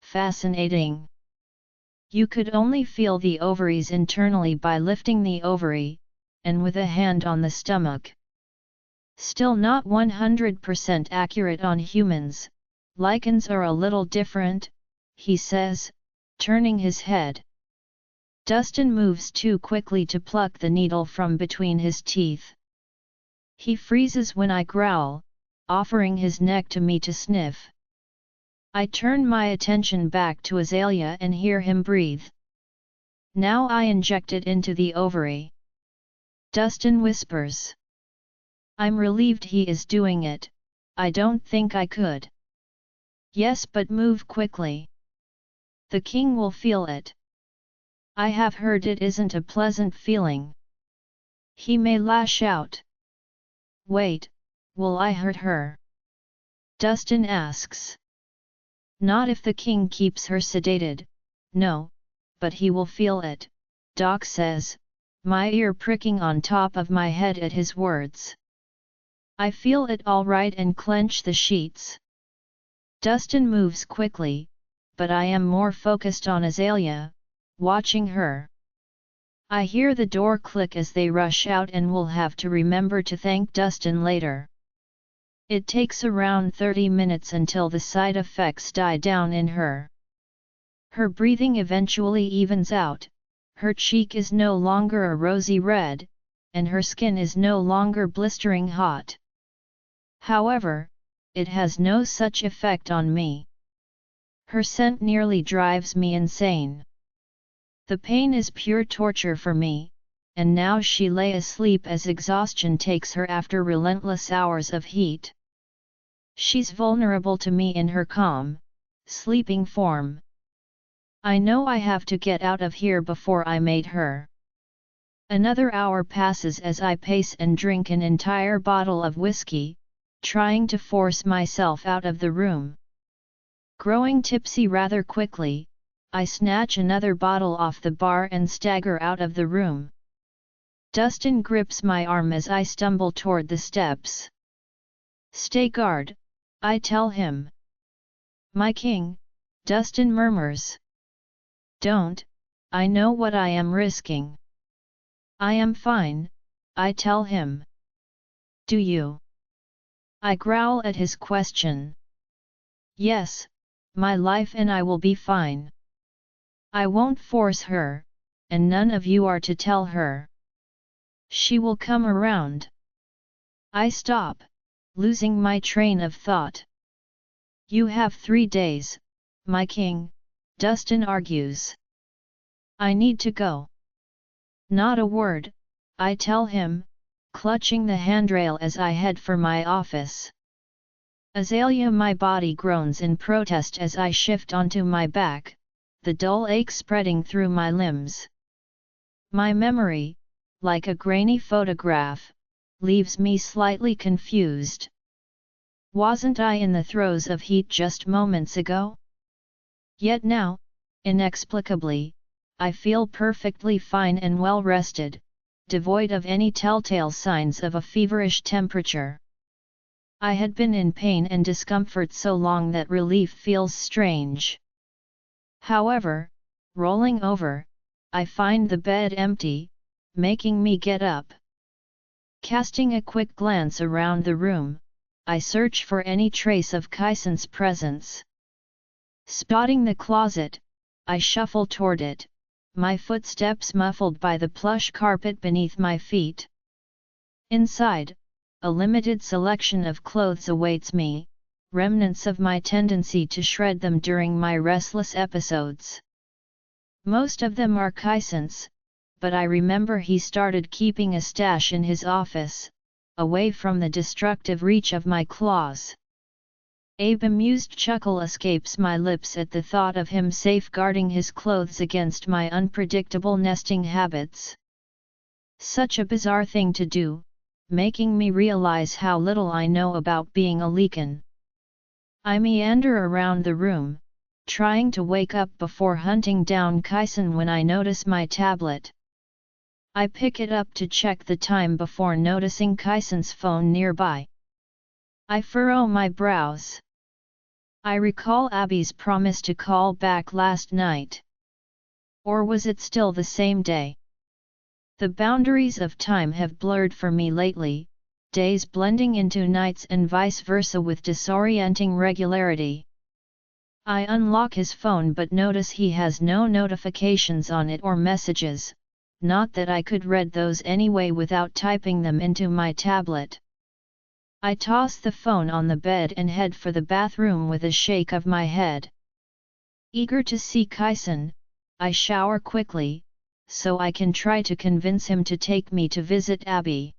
Fascinating. You could only feel the ovaries internally by lifting the ovary, and with a hand on the stomach. Still not 100% accurate on humans, lycans are a little different, he says, turning his head. Dustin moves too quickly to pluck the needle from between his teeth. He freezes when I growl, offering his neck to me to sniff. I turn my attention back to Azalea and hear him breathe. Now I inject it into the ovary. Dustin whispers. I'm relieved he is doing it, I don't think I could. Yes, but move quickly. The king will feel it. I have heard it isn't a pleasant feeling. He may lash out. Wait, will I hurt her? Dustin asks. Not if the king keeps her sedated, no, but he will feel it, Doc says, my ear pricking on top of my head at his words. I feel it all right and clench the sheets. Dustin moves quickly, but I am more focused on Azalea, watching her. I hear the door click as they rush out and will have to remember to thank Dustin later. It takes around 30 minutes until the side effects die down in her. Her breathing eventually evens out, her cheek is no longer a rosy red, and her skin is no longer blistering hot. However, it has no such effect on me. Her scent nearly drives me insane. The pain is pure torture for me, and now she lay asleep as exhaustion takes her after relentless hours of heat. She's vulnerable to me in her calm, sleeping form. I know I have to get out of here before I mate her. Another hour passes as I pace and drink an entire bottle of whiskey, trying to force myself out of the room. Growing tipsy rather quickly, I snatch another bottle off the bar and stagger out of the room. Dustin grips my arm as I stumble toward the steps. "Stay guard," I tell him. "My king," Dustin murmurs. "Don't, I know what I am risking." "I am fine," I tell him. "Do you?" I growl at his question. "Yes, my life and I will be fine. I won't force her, and none of you are to tell her. She will come around." I stop, losing my train of thought. "You have 3 days, my king," Dustin argues. "I need to go." "Not a word," I tell him, clutching the handrail as I head for my office. "Azalea," my body groans in protest as I shift onto my back, the dull ache spreading through my limbs. My memory, like a grainy photograph, leaves me slightly confused. Wasn't I in the throes of heat just moments ago? Yet now, inexplicably, I feel perfectly fine and well rested, devoid of any telltale signs of a feverish temperature. I had been in pain and discomfort so long that relief feels strange. However, rolling over, I find the bed empty, making me get up. Casting a quick glance around the room, I search for any trace of Kyson's presence. Spotting the closet, I shuffle toward it, my footsteps muffled by the plush carpet beneath my feet. Inside, a limited selection of clothes awaits me, remnants of my tendency to shred them during my restless episodes. Most of them are Kyson's, but I remember he started keeping a stash in his office, away from the destructive reach of my claws. A bemused chuckle escapes my lips at the thought of him safeguarding his clothes against my unpredictable nesting habits. Such a bizarre thing to do, making me realize how little I know about being a Leakin. I meander around the room, trying to wake up before hunting down Kyson when I notice my tablet. I pick it up to check the time before noticing Kyson's phone nearby. I furrow my brows. I recall Abby's promise to call back last night. Or was it still the same day? The boundaries of time have blurred for me lately, days blending into nights and vice versa with disorienting regularity. I unlock his phone but notice he has no notifications on it or messages, not that I could read those anyway without typing them into my tablet. I toss the phone on the bed and head for the bathroom with a shake of my head. Eager to see Kyson, I shower quickly, so I can try to convince him to take me to visit Abby.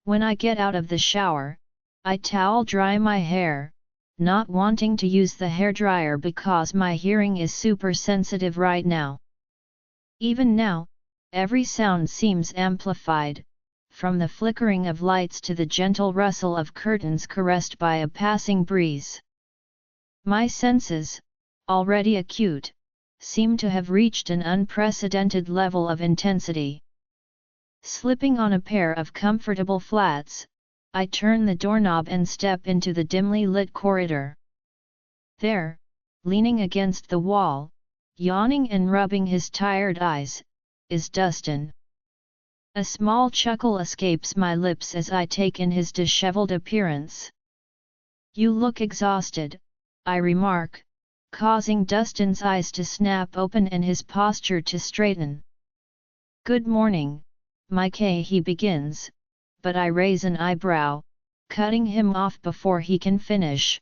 When I get out of the shower, I towel dry my hair, not wanting to use the hairdryer because my hearing is super sensitive right now. Even now, every sound seems amplified, from the flickering of lights to the gentle rustle of curtains caressed by a passing breeze. My senses, already acute, seem to have reached an unprecedented level of intensity. Slipping on a pair of comfortable flats, I turn the doorknob and step into the dimly lit corridor. There, leaning against the wall, yawning and rubbing his tired eyes, is Dustin. A small chuckle escapes my lips as I take in his disheveled appearance. "You look exhausted," I remark, causing Dustin's eyes to snap open and his posture to straighten. "Good morning, Mike," he begins, but I raise an eyebrow, cutting him off before he can finish.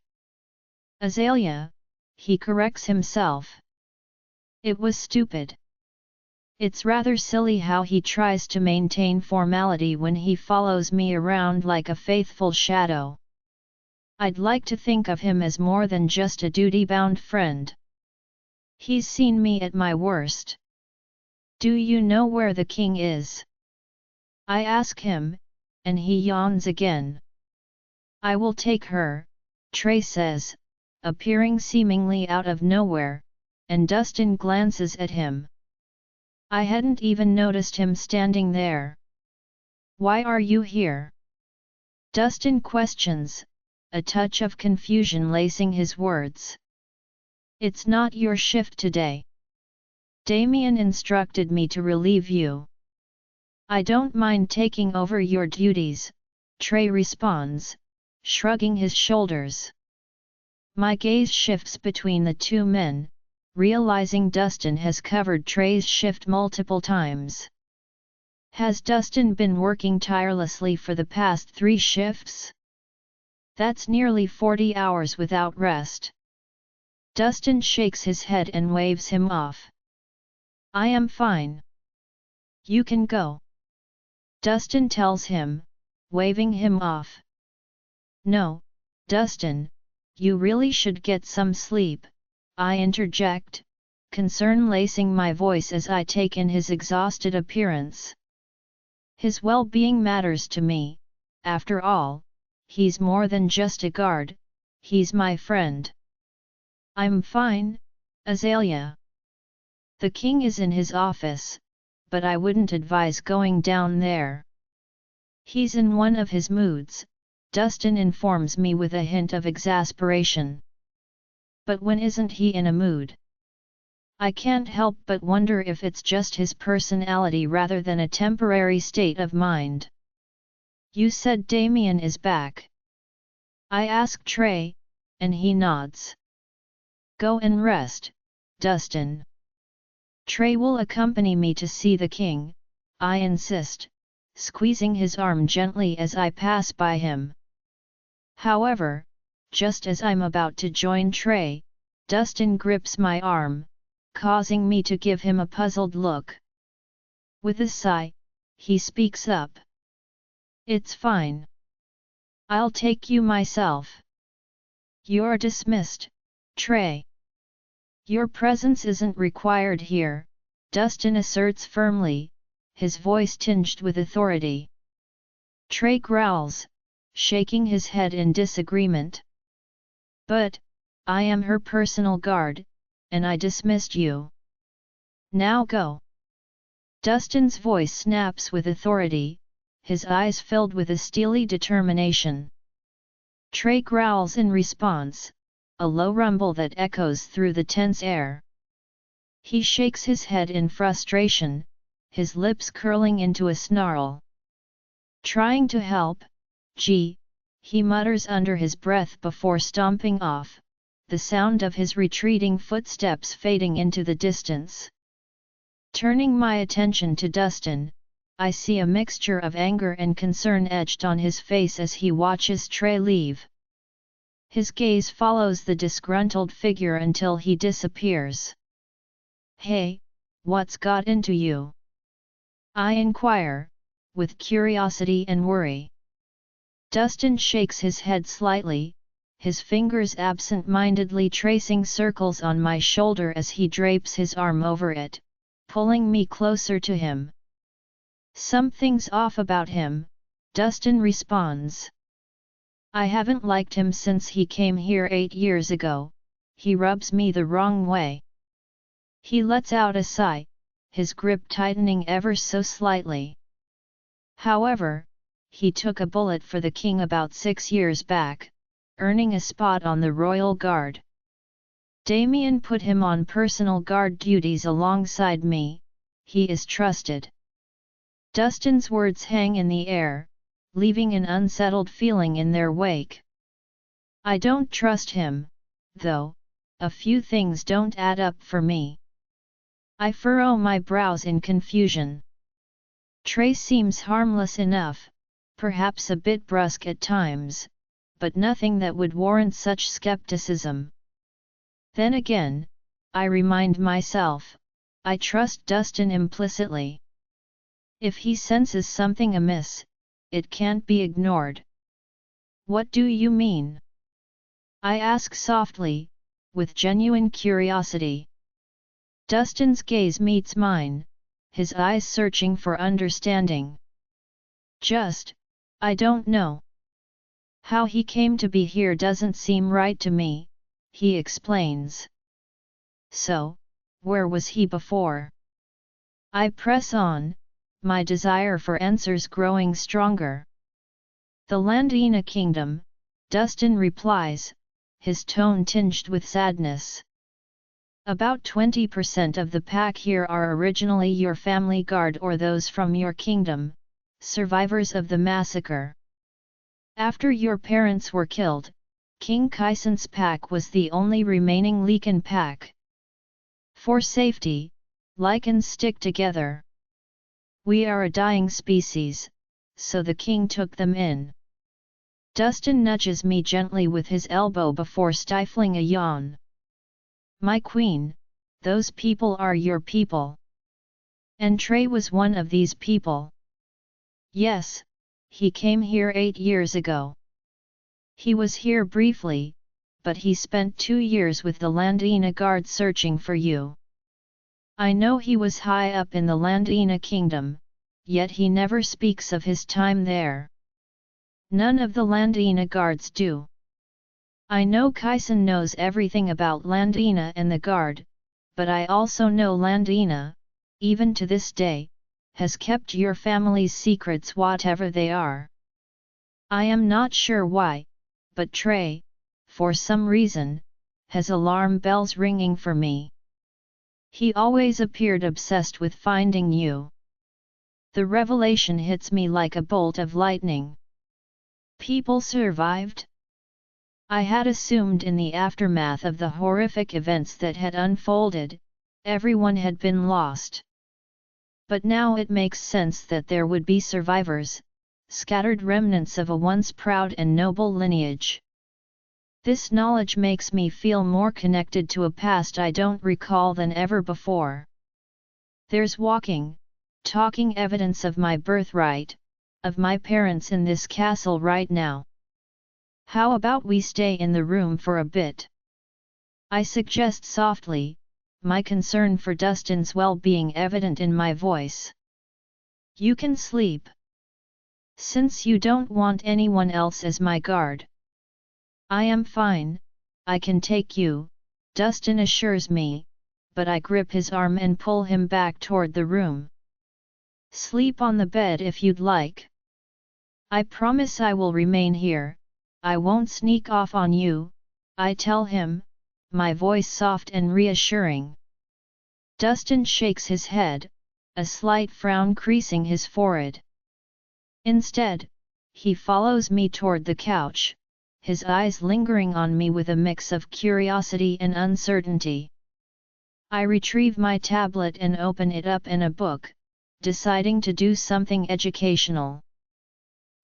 "Azalea," he corrects himself. It was stupid. It's rather silly how he tries to maintain formality when he follows me around like a faithful shadow. I'd like to think of him as more than just a duty-bound friend. He's seen me at my worst. "Do you know where the king is?" I ask him, and he yawns again. "I will take her," Trey says, appearing seemingly out of nowhere, and Dustin glances at him. I hadn't even noticed him standing there. "Why are you here?" Dustin questions, a touch of confusion lacing his words. "It's not your shift today. Damien instructed me to relieve you." "I don't mind taking over your duties," Trey responds, shrugging his shoulders. My gaze shifts between the two men, realizing Dustin has covered Trey's shift multiple times. Has Dustin been working tirelessly for the past 3 shifts? That's nearly 40 hours without rest. Dustin shakes his head and waves him off. "I am fine. You can go," Dustin tells him, waving him off. "No, Dustin, you really should get some sleep," I interject, concern lacing my voice as I take in his exhausted appearance. His well-being matters to me, after all, he's more than just a guard, he's my friend. "I'm fine, Azalea. The king is in his office, but I wouldn't advise going down there. He's in one of his moods," Dustin informs me with a hint of exasperation. "But when isn't he in a mood?" I can't help but wonder if it's just his personality rather than a temporary state of mind. "You said Damien is back?" I ask Trey, and he nods. "Go and rest, Dustin. Trey will accompany me to see the king," I insist, squeezing his arm gently as I pass by him. However, just as I'm about to join Trey, Dustin grips my arm, causing me to give him a puzzled look. With a sigh, he speaks up. "It's fine. I'll take you myself." "You're dismissed, Trey. Your presence isn't required here," Dustin asserts firmly, his voice tinged with authority. Trey growls, shaking his head in disagreement. "But, I am her personal guard, and I dismissed you. Now go." Dustin's voice snaps with authority, his eyes filled with a steely determination. Trey growls in response, a low rumble that echoes through the tense air. He shakes his head in frustration, his lips curling into a snarl. "Trying to help, gee," he mutters under his breath before stomping off, the sound of his retreating footsteps fading into the distance. Turning my attention to Dustin, I see a mixture of anger and concern etched on his face as he watches Trey leave. His gaze follows the disgruntled figure until he disappears. "Hey, what's got into you?" I inquire, with curiosity and worry. Dustin shakes his head slightly, his fingers absent-mindedly tracing circles on my shoulder as he drapes his arm over it, pulling me closer to him. "Something's off about him," Dustin responds. "I haven't liked him since he came here 8 years ago, he rubs me the wrong way." He lets out a sigh, his grip tightening ever so slightly. "However, he took a bullet for the king about 6 years back, earning a spot on the Royal Guard." Damien put him on personal guard duties alongside me, he is trusted. Dustin's words hang in the air, leaving an unsettled feeling in their wake. I don't trust him, though, a few things don't add up for me. I furrow my brows in confusion. Trey seems harmless enough, perhaps a bit brusque at times, but nothing that would warrant such skepticism. Then again, I remind myself, I trust Dustin implicitly. If he senses something amiss, it can't be ignored. What do you mean? I ask softly, with genuine curiosity. Dustin's gaze meets mine, his eyes searching for understanding. I don't know. How he came to be here doesn't seem right to me, he explains. So, where was he before? I press on, my desire for answers growing stronger. The Landina Kingdom, Dustin replies, his tone tinged with sadness. About 20% of the pack here are originally your family guard or those from your kingdom, survivors of the massacre. After your parents were killed, King Kyson's pack was the only remaining Lycan pack. For safety, Lycans stick together. We are a dying species, so the king took them in. Dustin nudges me gently with his elbow before stifling a yawn. My queen, those people are your people. And Trey was one of these people. Yes, he came here 8 years ago. He was here briefly, but he spent 2 years with the Landina Guard searching for you. I know he was high up in the Landina Kingdom, yet he never speaks of his time there. None of the Landina Guards do. I know Kyson knows everything about Landina and the Guard, but I also know Landina, even to this day, has kept your family's secrets whatever they are. I am not sure why, but Trey, for some reason, has alarm bells ringing for me. He always appeared obsessed with finding you. The revelation hits me like a bolt of lightning. People survived? I had assumed in the aftermath of the horrific events that had unfolded, everyone had been lost. But now it makes sense that there would be survivors, scattered remnants of a once proud and noble lineage. This knowledge makes me feel more connected to a past I don't recall than ever before. There's talking evidence of my birthright, of my parents in this castle right now. How about we stay in the room for a bit? I suggest softly, my concern for Dustin's well-being evident in my voice. You can sleep. Since you don't want anyone else as my guard. I am fine, I can take you, Dustin assures me, but I grip his arm and pull him back toward the room. Sleep on the bed if you'd like. I promise I will remain here, I won't sneak off on you, I tell him, my voice soft and reassuring. Dustin shakes his head, a slight frown creasing his forehead. Instead, he follows me toward the couch, his eyes lingering on me with a mix of curiosity and uncertainty. I retrieve my tablet and open it up in a book, deciding to do something educational.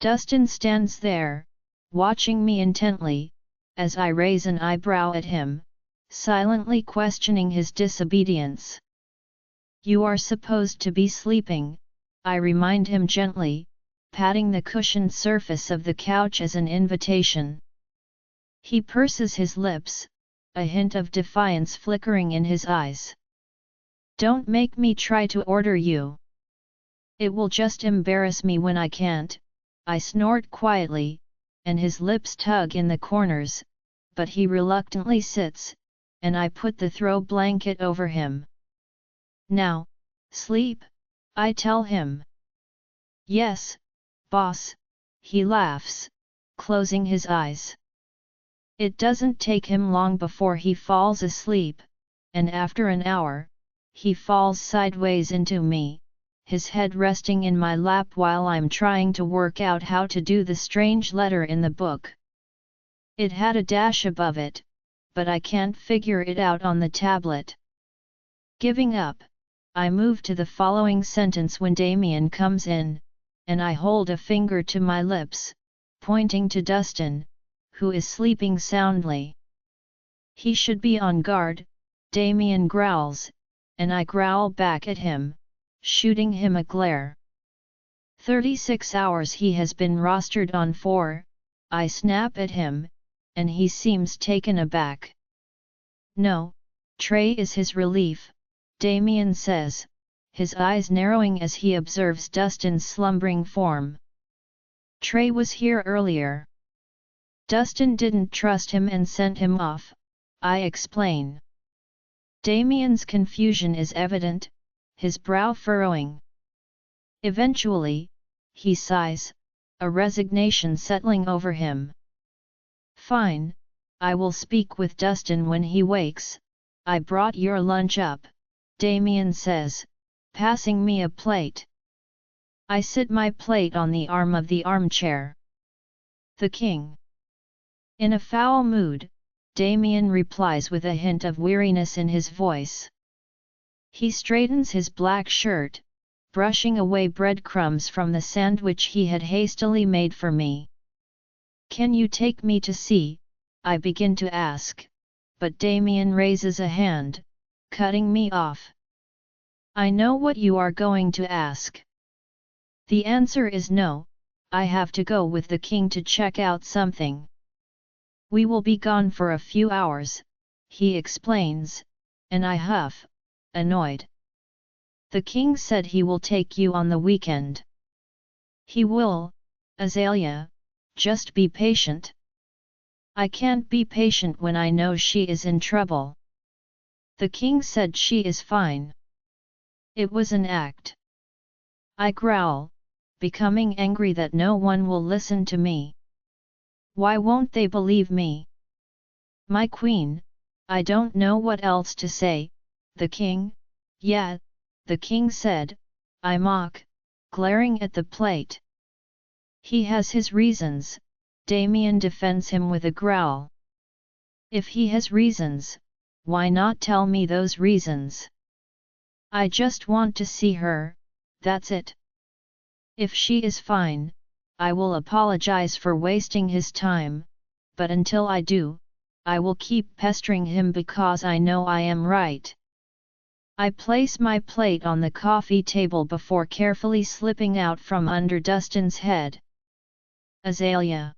Dustin stands there, watching me intently, as I raise an eyebrow at him, silently questioning his disobedience. You are supposed to be sleeping, I remind him gently, patting the cushioned surface of the couch as an invitation. He purses his lips, a hint of defiance flickering in his eyes. Don't make me try to order you. It will just embarrass me when I can't, I snort quietly, and his lips tug in the corners, but he reluctantly sits, and I put the throw blanket over him. Now, sleep, I tell him. Yes, boss, he laughs, closing his eyes. It doesn't take him long before he falls asleep, and after an hour, he falls sideways into me, his head resting in my lap while I'm trying to work out how to do the strange letter in the book. It had a dash above it, but I can't figure it out on the tablet. Giving up, I move to the following sentence when Damien comes in, and I hold a finger to my lips, pointing to Dustin, who is sleeping soundly. He should be on guard, Damien growls, and I growl back at him, shooting him a glare. 36 hours he has been rostered on for, I snap at him, and he seems taken aback. No, Trey is his relief, Damien says, his eyes narrowing as he observes Dustin's slumbering form. Trey was here earlier. Dustin didn't trust him and sent him off, I explain. Damien's confusion is evident, his brow furrowing. Eventually, he sighs, a resignation settling over him. Fine, I will speak with Dustin when he wakes. I brought your lunch up, Damien says, passing me a plate. I sit my plate on the arm of the armchair. The king. In a foul mood, Damien replies with a hint of weariness in his voice. He straightens his black shirt, brushing away breadcrumbs from the sandwich he had hastily made for me. Can you take me to see? I begin to ask, but Damien raises a hand, cutting me off. I know what you are going to ask. The answer is no, I have to go with the king to check out something. We will be gone for a few hours, he explains, and I huff, annoyed. The king said he will take you on the weekend. He will, Azalea, just be patient. I can't be patient when I know she is in trouble. The king said she is fine. It was an act. I growl, becoming angry that no one will listen to me. Why won't they believe me? My queen, I don't know what else to say. The king? Yeah, the king said, I mock, glaring at the plate. He has his reasons, Damien defends him with a growl. If he has reasons, why not tell me those reasons? I just want to see her, that's it. If she is fine, I will apologize for wasting his time, but until I do, I will keep pestering him because I know I am right. I place my plate on the coffee table before carefully slipping out from under Dustin's head. Azalea.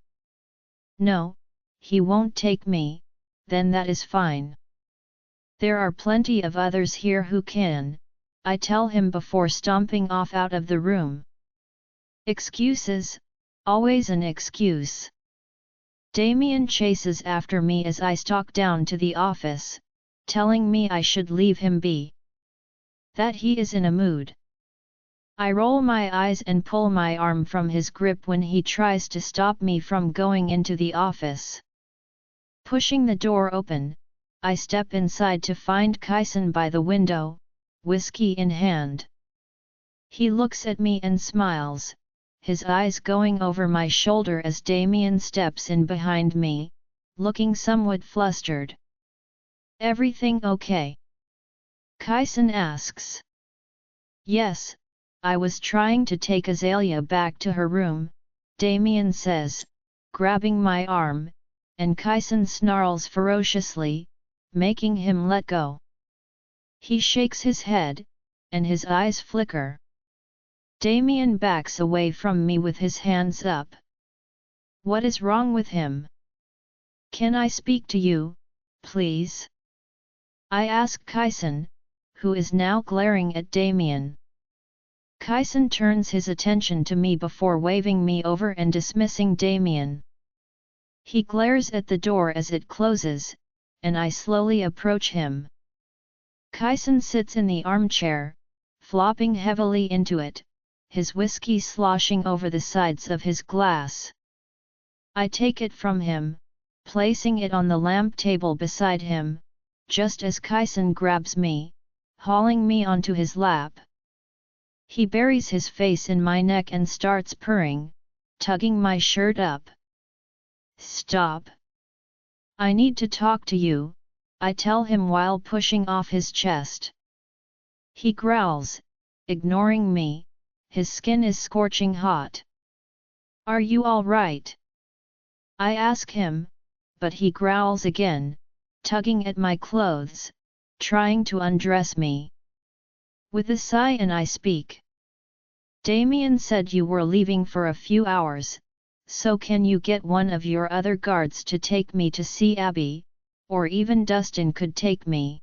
No, he won't take me, then that is fine. There are plenty of others here who can, I tell him before stomping off out of the room. Excuses, always an excuse. Damien chases after me as I stalk down to the office, telling me I should leave him be. That he is in a mood. I roll my eyes and pull my arm from his grip when he tries to stop me from going into the office. Pushing the door open, I step inside to find Kyson by the window, whiskey in hand. He looks at me and smiles, his eyes going over my shoulder as Damien steps in behind me, looking somewhat flustered. Everything okay? Kyson asks. Yes, I was trying to take Azalea back to her room, Damien says, grabbing my arm, and Kyson snarls ferociously, making him let go. He shakes his head, and his eyes flicker. Damien backs away from me with his hands up. What is wrong with him? Can I speak to you, please? I ask Kyson, who is now glaring at Damien. Kyson turns his attention to me before waving me over and dismissing Damien. He glares at the door as it closes, and I slowly approach him. Kyson sits in the armchair, flopping heavily into it, his whiskey sloshing over the sides of his glass. I take it from him, placing it on the lamp table beside him, just as Kyson grabs me, hauling me onto his lap. He buries his face in my neck and starts purring, tugging my shirt up. "Stop! I need to talk to you," I tell him while pushing off his chest. He growls, ignoring me, his skin is scorching hot. "Are you all right?" I ask him, but he growls again, tugging at my clothes, trying to undress me. With a sigh I speak. "Damien said you were leaving for a few hours, so can you get one of your other guards to take me to see Abby, or even Dustin could take me?"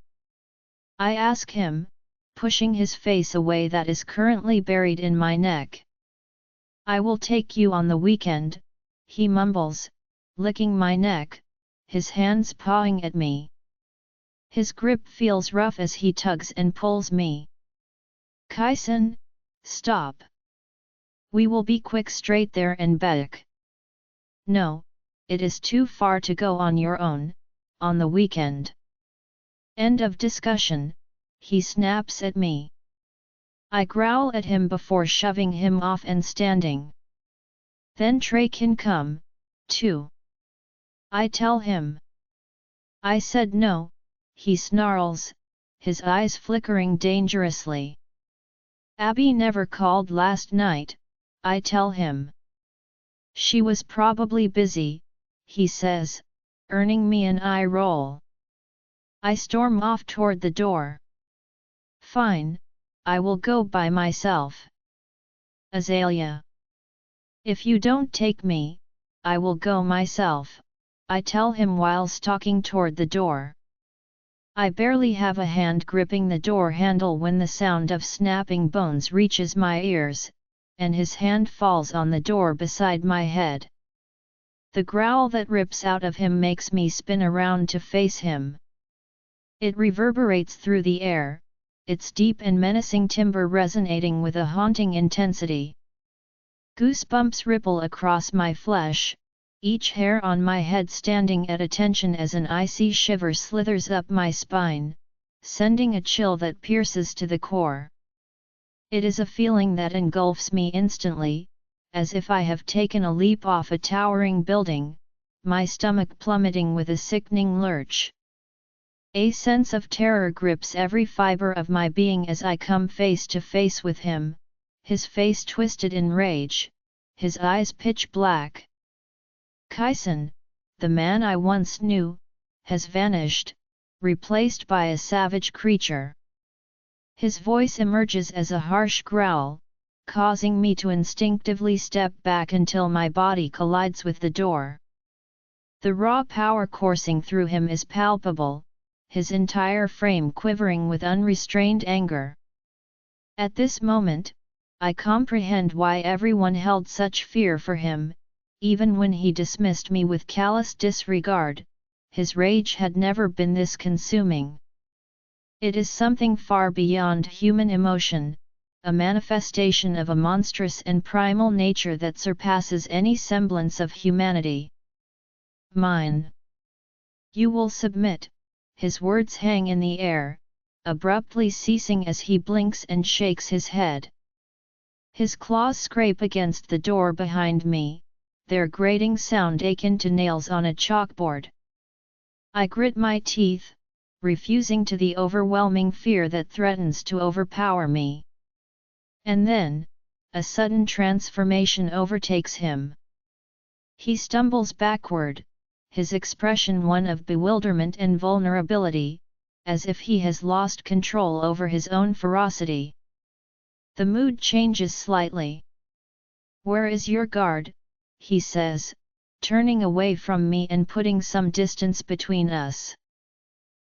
I ask him, pushing his face away that is currently buried in my neck. "I will take you on the weekend," he mumbles, licking my neck, his hands pawing at me. His grip feels rough as he tugs and pulls me. "Kyson, stop. We will be quick straight there and back." "No, it is too far to go on your own, on the weekend." End of discussion, he snaps at me. I growl at him before shoving him off and standing. "Then Trey can come, too," I tell him. "I said no," he snarls, his eyes flickering dangerously. "Abby never called last night," I tell him. "She was probably busy," he says, earning me an eye roll. I storm off toward the door. "Fine, I will go by myself." "Azalea. If you don't take me, I will go myself," I tell him while stalking toward the door. I barely have a hand gripping the door handle when the sound of snapping bones reaches my ears, and his hand falls on the door beside my head. The growl that rips out of him makes me spin around to face him. It reverberates through the air, its deep and menacing timbre resonating with a haunting intensity. Goosebumps ripple across my flesh, each hair on my head standing at attention as an icy shiver slithers up my spine, sending a chill that pierces to the core. It is a feeling that engulfs me instantly, as if I have taken a leap off a towering building, my stomach plummeting with a sickening lurch. A sense of terror grips every fiber of my being as I come face to face with him, his face twisted in rage, his eyes pitch black. Kyson, the man I once knew, has vanished, replaced by a savage creature. His voice emerges as a harsh growl, causing me to instinctively step back until my body collides with the door. The raw power coursing through him is palpable, his entire frame quivering with unrestrained anger. At this moment, I comprehend why everyone held such fear for him, even when he dismissed me with callous disregard. His rage had never been this consuming. It is something far beyond human emotion, a manifestation of a monstrous and primal nature that surpasses any semblance of humanity. "Mine. You will submit," his words hang in the air, abruptly ceasing as he blinks and shakes his head. His claws scrape against the door behind me, their grating sound akin to nails on a chalkboard. I grit my teeth, refusing to the overwhelming fear that threatens to overpower me. And then, a sudden transformation overtakes him. He stumbles backward, his expression one of bewilderment and vulnerability, as if he has lost control over his own ferocity. The mood changes slightly. "Where is your guard?" he says, turning away from me and putting some distance between us.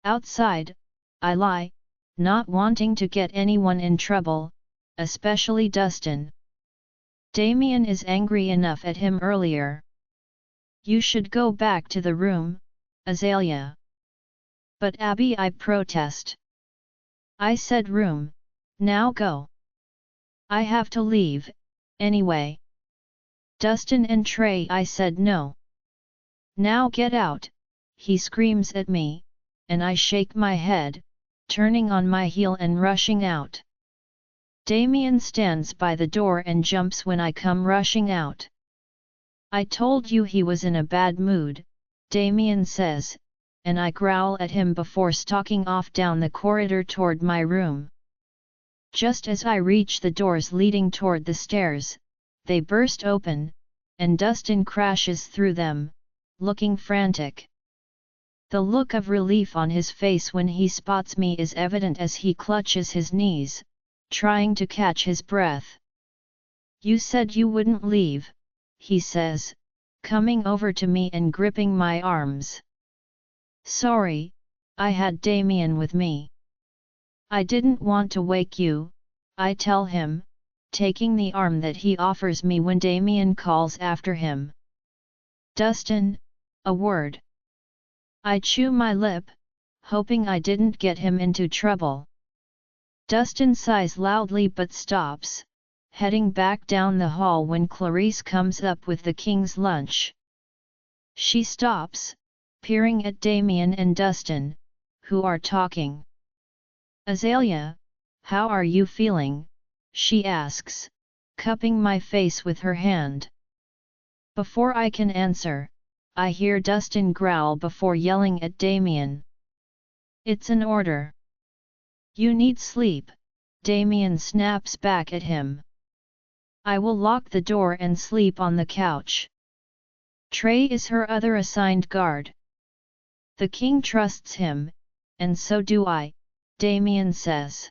"Outside," I lie, not wanting to get anyone in trouble, especially Dustin. Damien is angry enough at him earlier. "You should go back to the room, Azalea." "But Abby," I protest. "I said room, now go. I have to leave, anyway." "Dustin and Trey," I said no. Now get out, he screams at me, and I shake my head, turning on my heel and rushing out. Damien stands by the door and jumps when I come rushing out. I told you he was in a bad mood, Damien says, and I growl at him before stalking off down the corridor toward my room. Just as I reach the doors leading toward the stairs, they burst open, and Dustin crashes through them, looking frantic. The look of relief on his face when he spots me is evident as he clutches his knees, trying to catch his breath. You said you wouldn't leave, he says, coming over to me and gripping my arms. Sorry, I had Damien with me. I didn't want to wake you, I tell him, taking the arm that he offers me when Damien calls after him. Dustin, a word. I chew my lip, hoping I didn't get him into trouble. Dustin sighs loudly but stops, heading back down the hall when Clarice comes up with the king's lunch. She stops, peering at Damien and Dustin, who are talking. Azalea, how are you feeling? She asks, cupping my face with her hand. Before I can answer, I hear Dustin growl before yelling at Damien. It's an order. You need sleep, Damien snaps back at him. I will lock the door and sleep on the couch. Trey is her other assigned guard. The king trusts him, and so do I, Damien says.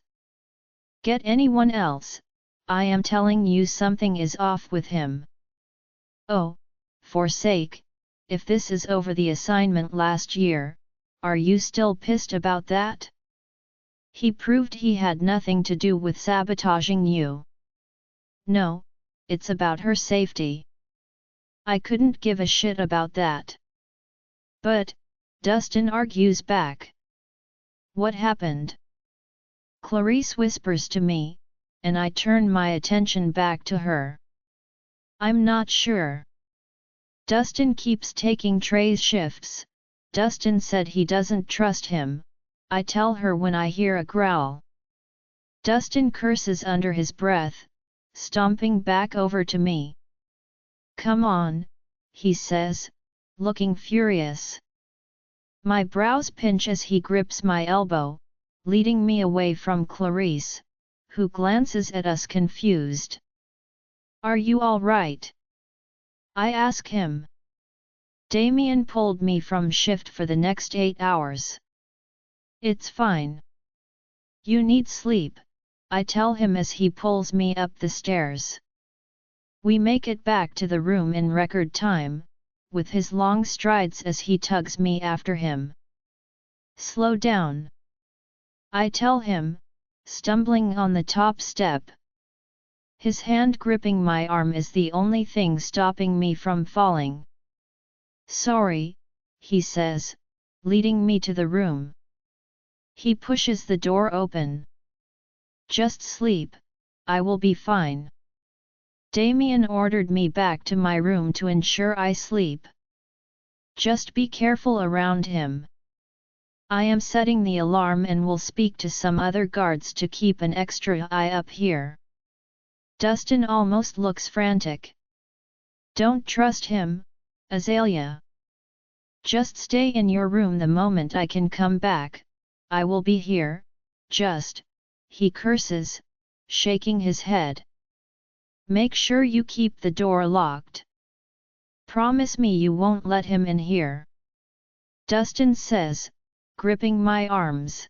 Get anyone else, I am telling you something is off with him. Oh, forsake, if this is over the assignment last year, are you still pissed about that? He proved he had nothing to do with sabotaging you. No, it's about her safety. I couldn't give a shit about that. But, Dustin argues back. What happened? Clarice whispers to me, and I turn my attention back to her. I'm not sure. Dustin keeps taking Trey's shifts. Dustin said he doesn't trust him, I tell her when I hear a growl. Dustin curses under his breath, stomping back over to me. Come on, he says, looking furious. My brows pinch as he grips my elbow, leading me away from Clarice, who glances at us confused. Are you all right? I ask him. Damien pulled me from shift for the next 8 hours. It's fine. You need sleep, I tell him as he pulls me up the stairs. We make it back to the room in record time, with his long strides as he tugs me after him. Slow down, I tell him, stumbling on the top step. His hand gripping my arm is the only thing stopping me from falling. Sorry, he says, leading me to the room. He pushes the door open. Just sleep, I will be fine. Damien ordered me back to my room to ensure I sleep. Just be careful around him. I am setting the alarm and will speak to some other guards to keep an extra eye up here. Dustin almost looks frantic. Don't trust him, Azalea. Just stay in your room the moment I can come back, I will be here, he curses, shaking his head. Make sure you keep the door locked. Promise me you won't let him in here. Dustin says, gripping my arms.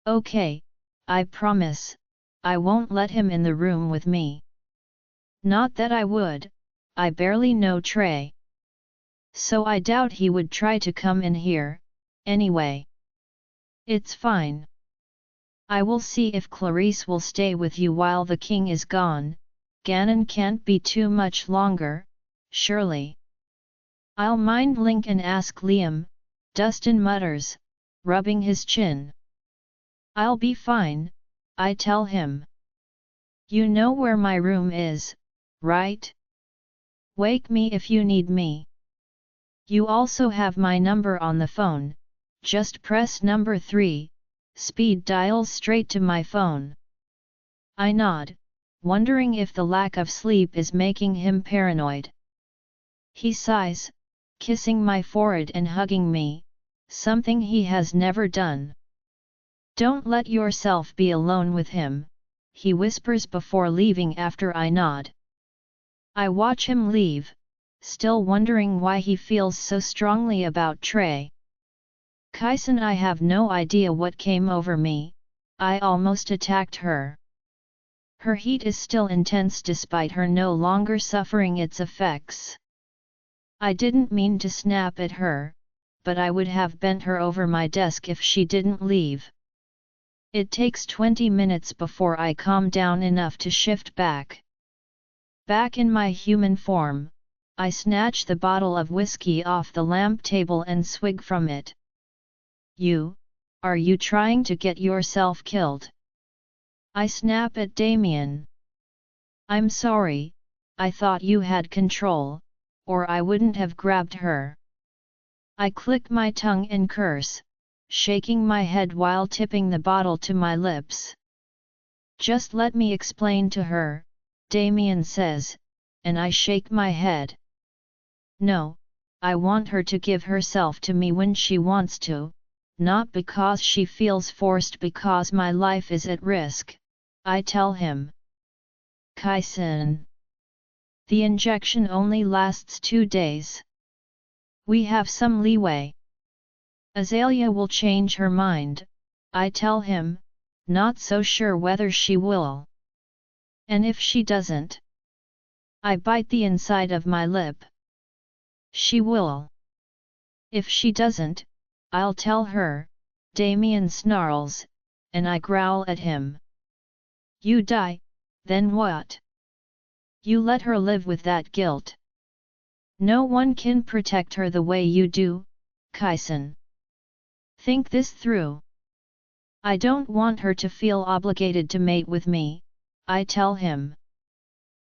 Okay, I promise, I won't let him in the room with me. Not that I would, I barely know Trey. So I doubt he would try to come in here, anyway. It's fine. I will see if Clarice will stay with you while the king is gone. Ganon can't be too much longer, surely. I'll mind Link and ask Liam, Dustin mutters, rubbing his chin. I'll be fine, I tell him. You know where my room is, right? Wake me if you need me. You also have my number on the phone, just press number 3, speed dials straight to my phone. I nod, wondering if the lack of sleep is making him paranoid. He sighs, kissing my forehead and hugging me, something he has never done. Don't let yourself be alone with him, he whispers before leaving after I nod. I watch him leave, still wondering why he feels so strongly about Trey. Kyson, I have no idea what came over me, I almost attacked her. Her heat is still intense despite her no longer suffering its effects. I didn't mean to snap at her, but I would have bent her over my desk if she didn't leave. It takes 20 minutes before I calm down enough to shift back. Back in my human form, I snatch the bottle of whiskey off the lamp table and swig from it. Are you trying to get yourself killed? I snap at Damien. I'm sorry, I thought you had control, or I wouldn't have grabbed her. I click my tongue and curse, shaking my head while tipping the bottle to my lips. Just let me explain to her, Damien says, and I shake my head. No, I want her to give herself to me when she wants to, not because she feels forced because my life is at risk, I tell him. Kyson. The injection only lasts 2 days. We have some leeway. Azalea will change her mind, I tell him, not so sure whether she will. And if she doesn't? I bite the inside of my lip. She will. If she doesn't, I'll tell her, Damien snarls, and I growl at him. You die, then what? You let her live with that guilt. No one can protect her the way you do, Kyson. Think this through. I don't want her to feel obligated to mate with me, I tell him.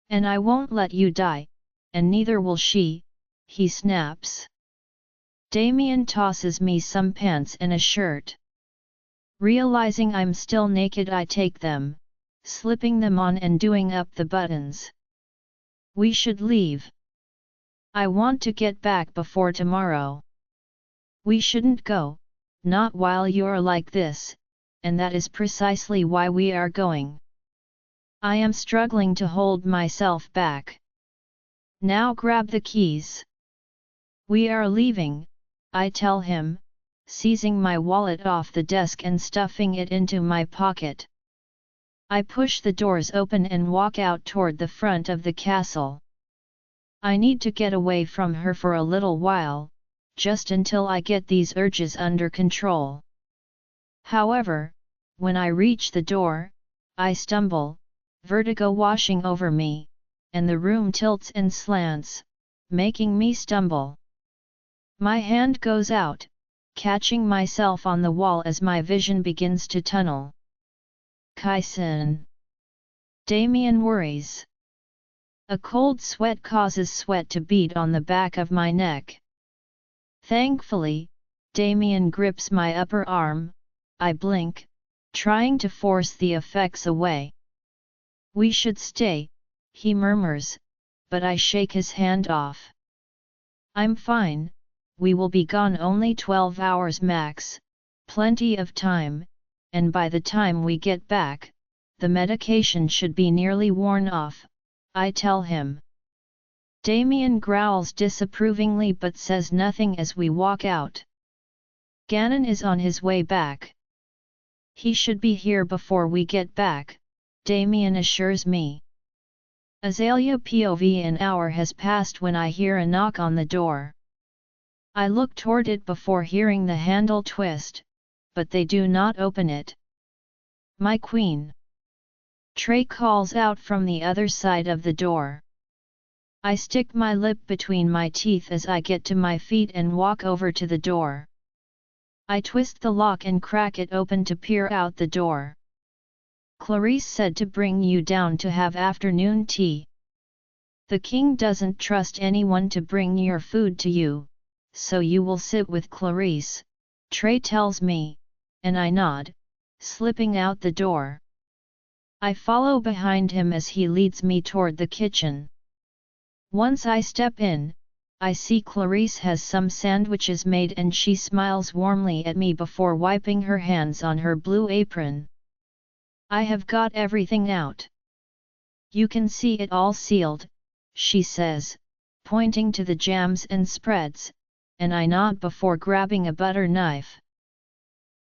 And I won't let you die, and neither will she, he snaps. Damien tosses me some pants and a shirt. Realizing I'm still naked, I take them, slipping them on and doing up the buttons. We should leave. I want to get back before tomorrow. We shouldn't go, not while you're like this, and that is precisely why we are going. I am struggling to hold myself back. Now grab the keys. We are leaving, I tell him, seizing my wallet off the desk and stuffing it into my pocket. I push the doors open and walk out toward the front of the castle. I need to get away from her for a little while, just until I get these urges under control. However, when I reach the door, I stumble, vertigo washing over me, and the room tilts and slants, making me stumble. My hand goes out, catching myself on the wall as my vision begins to tunnel. Kyson. Damien worries. A cold sweat causes sweat to bead on the back of my neck. Thankfully, Damien grips my upper arm. I blink, trying to force the effects away. We should stay, he murmurs, but I shake his hand off. I'm fine, we will be gone only 12 hours max, plenty of time, and by the time we get back, the medication should be nearly worn off, I tell him. Damien growls disapprovingly but says nothing as we walk out. Gannon is on his way back. He should be here before we get back, Damien assures me. Azalea POV. An hour has passed when I hear a knock on the door. I look toward it before hearing the handle twist, but they do not open it. My queen. Trey calls out from the other side of the door. I stick my lip between my teeth as I get to my feet and walk over to the door. I twist the lock and crack it open to peer out the door. Clarice said to bring you down to have afternoon tea. The king doesn't trust anyone to bring your food to you, so you will sit with Clarice, Trey tells me, and I nod, slipping out the door. I follow behind him as he leads me toward the kitchen. Once I step in, I see Clarice has some sandwiches made and she smiles warmly at me before wiping her hands on her blue apron. I have got everything out. You can see it all sealed, she says, pointing to the jams and spreads, and I nod before grabbing a butter knife.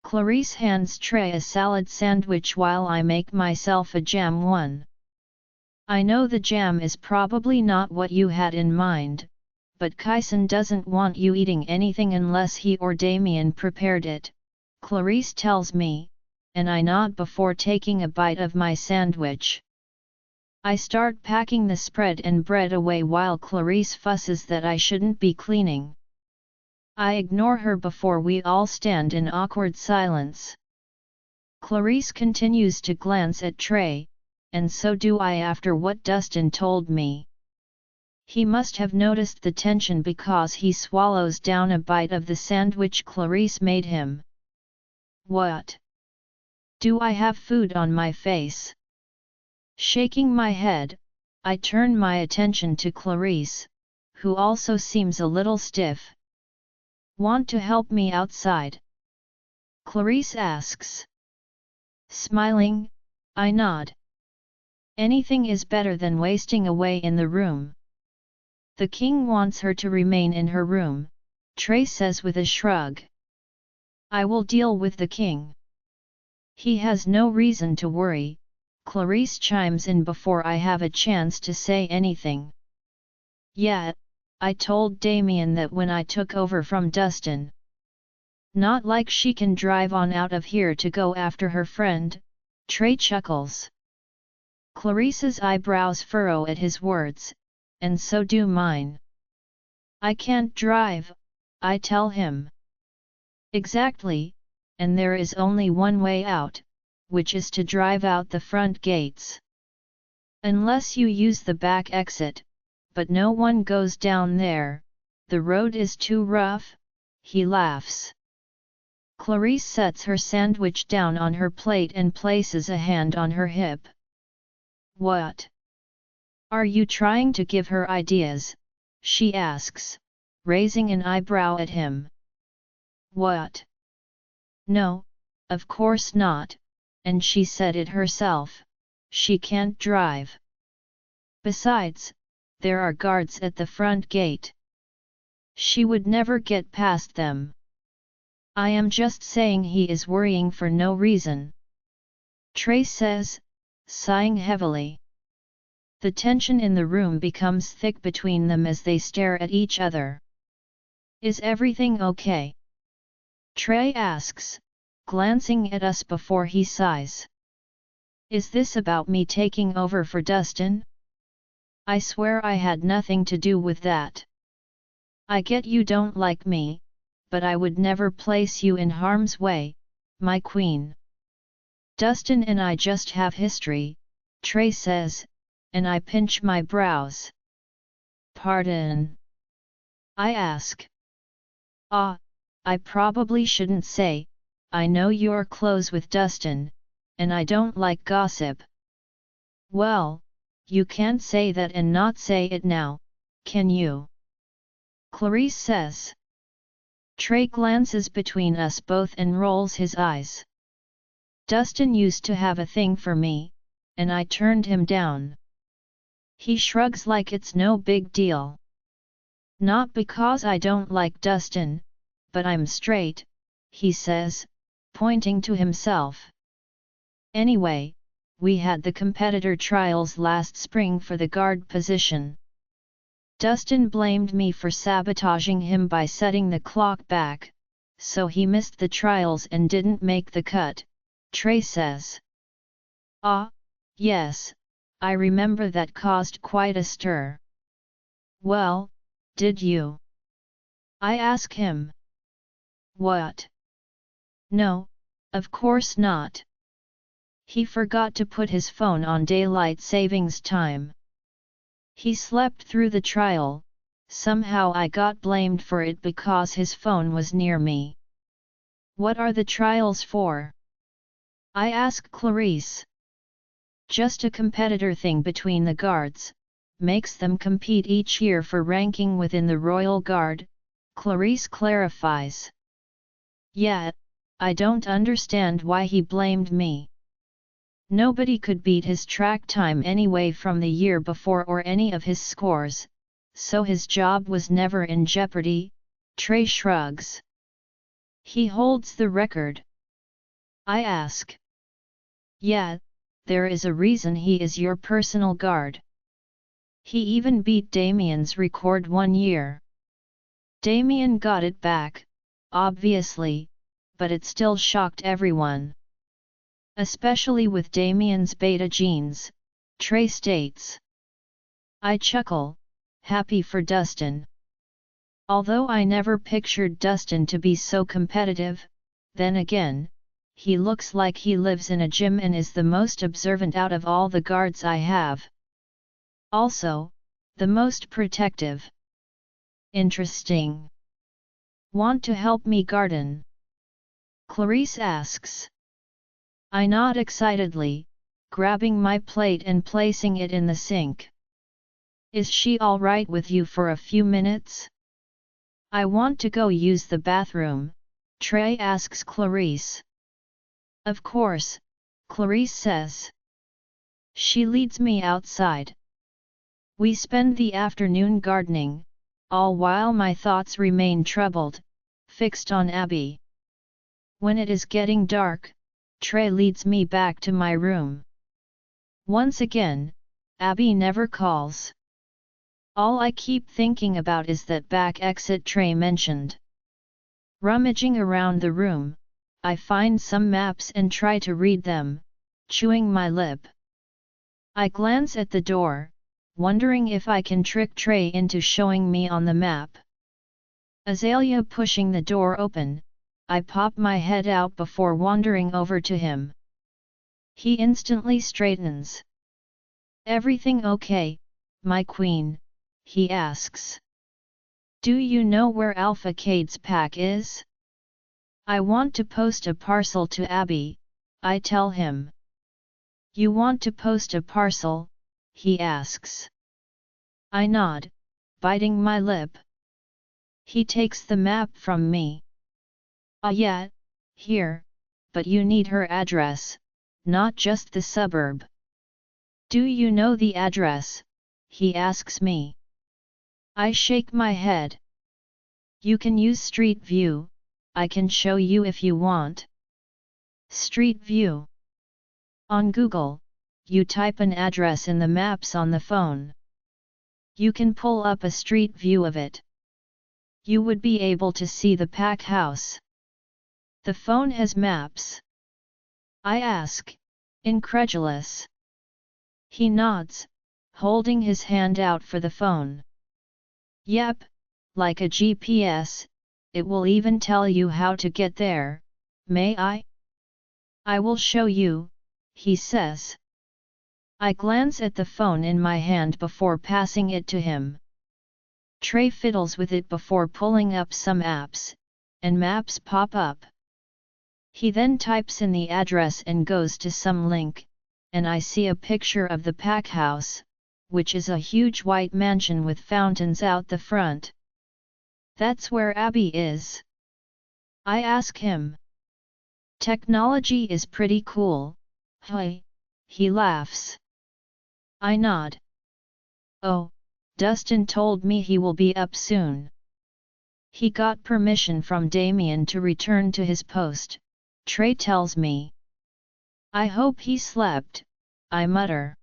Clarice hands Trey a salad sandwich while I make myself a jam one. I know the jam is probably not what you had in mind, but Kyson doesn't want you eating anything unless he or Damien prepared it, Clarice tells me, and I nod before taking a bite of my sandwich. I start packing the spread and bread away while Clarice fusses that I shouldn't be cleaning. I ignore her before we all stand in awkward silence. Clarice continues to glance at Trey, and so do I after what Dustin told me. He must have noticed the tension because he swallows down a bite of the sandwich Clarice made him. What? Do I have food on my face? Shaking my head, I turn my attention to Clarice, who also seems a little stiff. Want to help me outside? Clarice asks. Smiling, I nod. Anything is better than wasting away in the room. The king wants her to remain in her room, Trey says with a shrug. I will deal with the king. He has no reason to worry, Clarice chimes in before I have a chance to say anything. Yeah, I told Damien that when I took over from Dustin. Not like she can drive on out of here to go after her friend, Trey chuckles. Clarice's eyebrows furrow at his words, and so do mine. I can't drive, I tell him. Exactly, and there is only one way out, which is to drive out the front gates. Unless you use the back exit, but no one goes down there, the road is too rough, he laughs. Clarice sets her sandwich down on her plate and places a hand on her hip. What? Are you trying to give her ideas? She asks, raising an eyebrow at him. What? No, of course not, and she said it herself, she can't drive. Besides, there are guards at the front gate. She would never get past them. I am just saying he is worrying for no reason. Trey says, sighing heavily. The tension in the room becomes thick between them as they stare at each other. Is everything okay? Trey asks, glancing at us before he sighs. Is this about me taking over for Dustin? I swear I had nothing to do with that. I get you don't like me, but I would never place you in harm's way, my queen. Dustin and I just have history, Trey says, and I pinch my brows. Pardon? I ask. I probably shouldn't say, I know you're close with Dustin, and I don't like gossip. Well, you can't say that and not say it now, can you? Clarice says. Trey glances between us both and rolls his eyes. Dustin used to have a thing for me, and I turned him down. He shrugs like it's no big deal. Not because I don't like Dustin, but I'm straight, he says, pointing to himself. Anyway, we had the competitor trials last spring for the guard position. Dustin blamed me for sabotaging him by setting the clock back, so he missed the trials and didn't make the cut, Trey says. Yes, I remember that caused quite a stir. Well, did you? I ask him. What? No, of course not. He forgot to put his phone on daylight savings time. He slept through the trial, somehow I got blamed for it because his phone was near me. What are the trials for? I ask Clarice. Just a competitor thing between the guards, makes them compete each year for ranking within the Royal Guard, Clarice clarifies. Yeah, I don't understand why he blamed me. Nobody could beat his track time anyway from the year before or any of his scores, so his job was never in jeopardy, Trey shrugs. He holds the record. I ask. Yeah, there is a reason he is your personal guard. He even beat Damien's record 1 year. Damien got it back, obviously, but it still shocked everyone. Especially with Damien's beta genes, Trey states. I chuckle, happy for Dustin. Although I never pictured Dustin to be so competitive, then again, he looks like he lives in a gym and is the most observant out of all the guards I have. Also, the most protective. Interesting. Want to help me garden? Clarice asks. I nod excitedly, grabbing my plate and placing it in the sink. Is she all right with you for a few minutes? I want to go use the bathroom, Trey asks Clarice. Of course, Clarice says. She leads me outside. We spend the afternoon gardening, all while my thoughts remain troubled, fixed on Abby. When it is getting dark, Trey leads me back to my room. Once again, Abby never calls. All I keep thinking about is that back exit Trey mentioned. Rummaging around the room, I find some maps and try to read them, chewing my lip. I glance at the door, wondering if I can trick Trey into showing me on the map. Azalea pushing the door open, I pop my head out before wandering over to him. He instantly straightens. Everything okay, my queen? He asks. Do you know where Alpha Cade's pack is? I want to post a parcel to Abby, I tell him. You want to post a parcel? He asks. I nod, biting my lip. He takes the map from me. Yeah, here, but you need her address, not just the suburb. Do you know the address? He asks me. I shake my head. You can use Street View, I can show you if you want. Street View. On Google, you type an address in the maps on the phone. You can pull up a street view of it. You would be able to see the pack house. The phone has maps. I ask, incredulous. He nods, holding his hand out for the phone. Yep, like a GPS, it will even tell you how to get there, may I? I will show you, he says. I glance at the phone in my hand before passing it to him. Trey fiddles with it before pulling up some apps, and maps pop up. He then types in the address and goes to some link, and I see a picture of the pack house, which is a huge white mansion with fountains out the front. That's where Abby is. I ask him. Technology is pretty cool, huh? He laughs. I nod. Oh, Dustin told me he will be up soon. He got permission from Damien to return to his post, Trey tells me. I hope he slept, I mutter.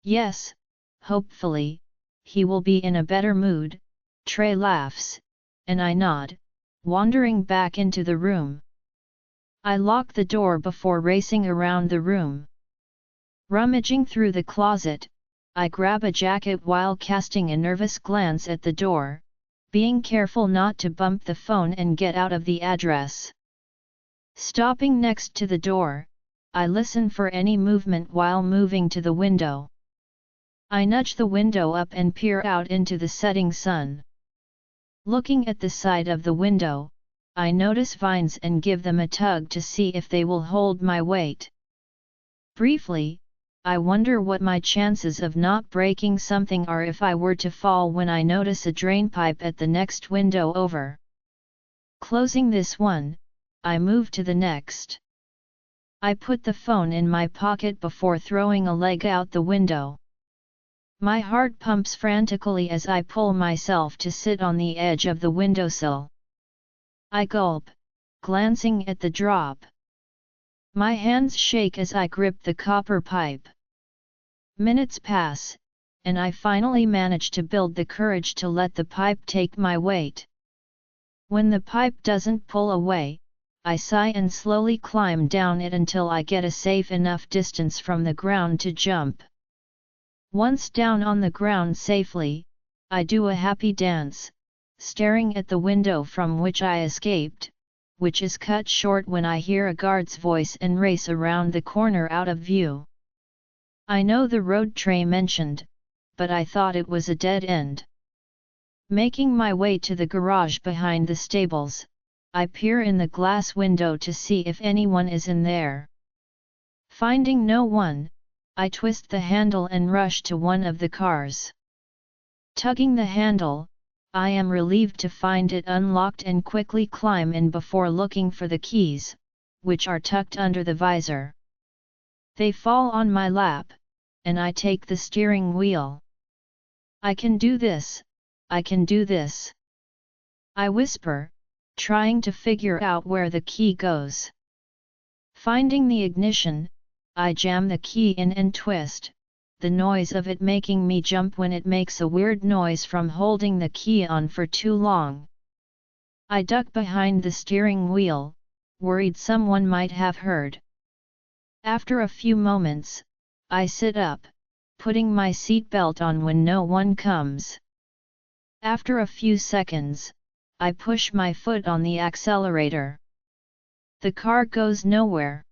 Yes, hopefully, he will be in a better mood, Trey laughs, and I nod, wandering back into the room. I lock the door before racing around the room. Rummaging through the closet, I grab a jacket while casting a nervous glance at the door, being careful not to bump the phone and get out of the address. Stopping next to the door, I listen for any movement while moving to the window. I nudge the window up and peer out into the setting sun. Looking at the side of the window, I notice vines and give them a tug to see if they will hold my weight. Briefly, I wonder what my chances of not breaking something are if I were to fall when I notice a drainpipe at the next window over. Closing this one, I move to the next. I put the phone in my pocket before throwing a leg out the window. My heart pumps frantically as I pull myself to sit on the edge of the windowsill. I gulp, glancing at the drop. My hands shake as I grip the copper pipe. Minutes pass, and I finally manage to build the courage to let the pipe take my weight. When the pipe doesn't pull away, I sigh and slowly climb down it until I get a safe enough distance from the ground to jump. Once down on the ground safely, I do a happy dance, staring at the window from which I escaped, which is cut short when I hear a guard's voice and race around the corner out of view. I know the road Trey mentioned, but I thought it was a dead end. Making my way to the garage behind the stables, I peer in the glass window to see if anyone is in there. Finding no one, I twist the handle and rush to one of the cars. Tugging the handle, I am relieved to find it unlocked and quickly climb in before looking for the keys, which are tucked under the visor. They fall on my lap, and I take the steering wheel. I can do this, I can do this. I whisper, trying to figure out where the key goes. Finding the ignition, I jam the key in and twist, the noise of it making me jump when it makes a weird noise from holding the key on for too long. I duck behind the steering wheel, worried someone might have heard. After a few moments, I sit up, putting my seatbelt on when no one comes. After a few seconds, I push my foot on the accelerator. The car goes nowhere.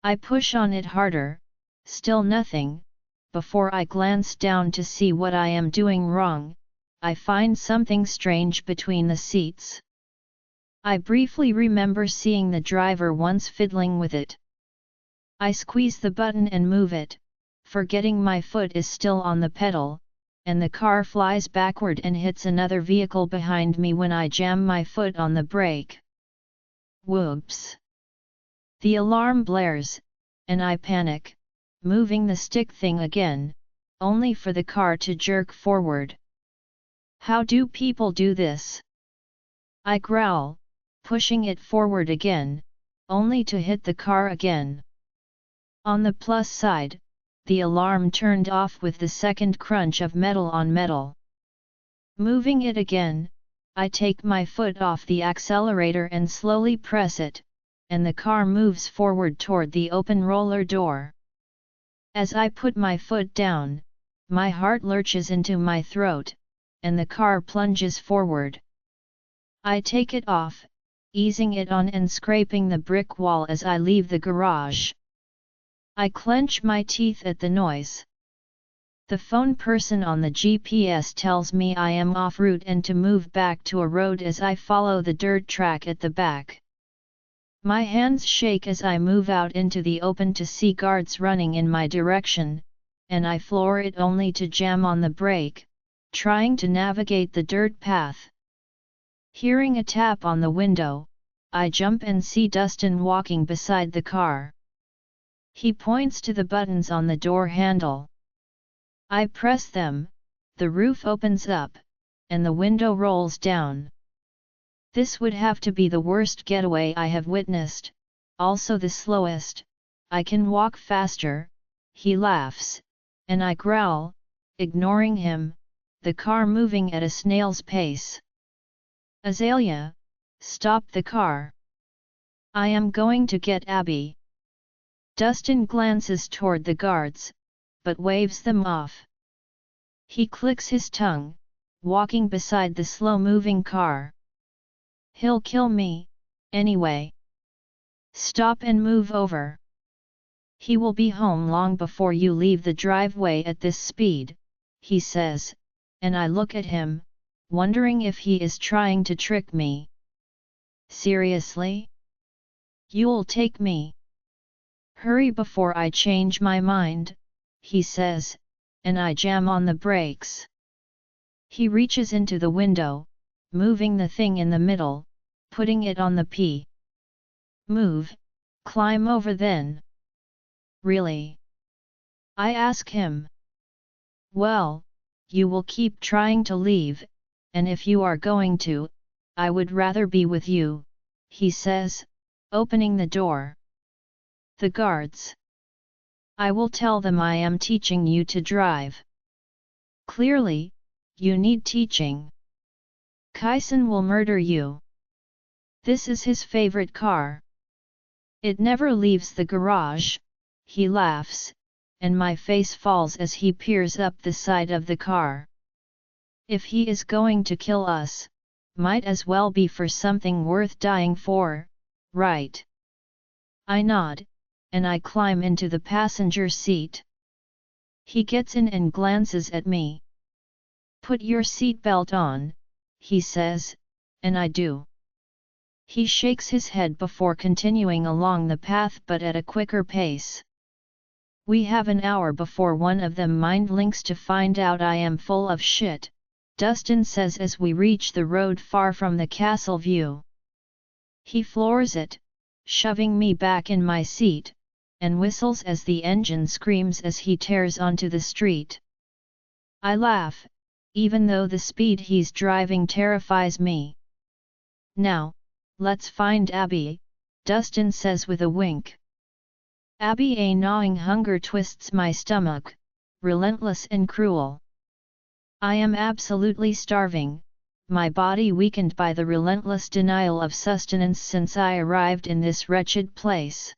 I push on it harder, still nothing. Before I glance down to see what I am doing wrong, I find something strange between the seats. I briefly remember seeing the driver once fiddling with it. I squeeze the button and move it, forgetting my foot is still on the pedal, and the car flies backward and hits another vehicle behind me when I jam my foot on the brake. Whoops! The alarm blares, and I panic, moving the stick thing again, only for the car to jerk forward. How do people do this? I growl, pushing it forward again, only to hit the car again. On the plus side, the alarm turned off with the second crunch of metal on metal. Moving it again, I take my foot off the accelerator and slowly press it, and the car moves forward toward the open roller door. As I put my foot down, my heart lurches into my throat, and the car plunges forward. I take it off, easing it on and scraping the brick wall as I leave the garage. I clench my teeth at the noise. The phone person on the GPS tells me I am off route and to move back to a road as I follow the dirt track at the back. My hands shake as I move out into the open to see guards running in my direction, and I floor it only to jam on the brake, trying to navigate the dirt path. Hearing a tap on the window, I jump and see Dustin walking beside the car. He points to the buttons on the door handle. I press them, the roof opens up, and the window rolls down. This would have to be the worst getaway I have witnessed, also the slowest. I can walk faster, he laughs, and I growl, ignoring him, the car moving at a snail's pace. Azalea, stop the car. I am going to get Abby. Dustin glances toward the guards, but waves them off. He clicks his tongue, walking beside the slow-moving car. He'll kill me, anyway. Stop and move over. He will be home long before you leave the driveway at this speed, he says, and I look at him, wondering if he is trying to trick me. Seriously? You'll take me? Hurry before I change my mind, he says, and I jam on the brakes. He reaches into the window, moving the thing in the middle, putting it on the P. Move, climb over then. Really? I ask him. Well, you will keep trying to leave, and if you are going to, I would rather be with you, he says, opening the door. The guards. I will tell them I am teaching you to drive. Clearly, you need teaching. Kyson will murder you. This is his favorite car. It never leaves the garage, he laughs, and my face falls as he peers up the side of the car. If he is going to kill us, might as well be for something worth dying for, right? I nod, and I climb into the passenger seat. He gets in and glances at me. Put your seatbelt on, he says, and I do. He shakes his head before continuing along the path but at a quicker pace. We have an hour before one of them mind links to find out I am full of shit, Dustin says as we reach the road far from the castle view. He floors it, shoving me back in my seat, and whistles as the engine screams as he tears onto the street. I laugh, even though the speed he's driving terrifies me. Now, let's find Abby, Dustin says with a wink. Abby, a gnawing hunger twists my stomach, relentless and cruel. I am absolutely starving, my body weakened by the relentless denial of sustenance since I arrived in this wretched place.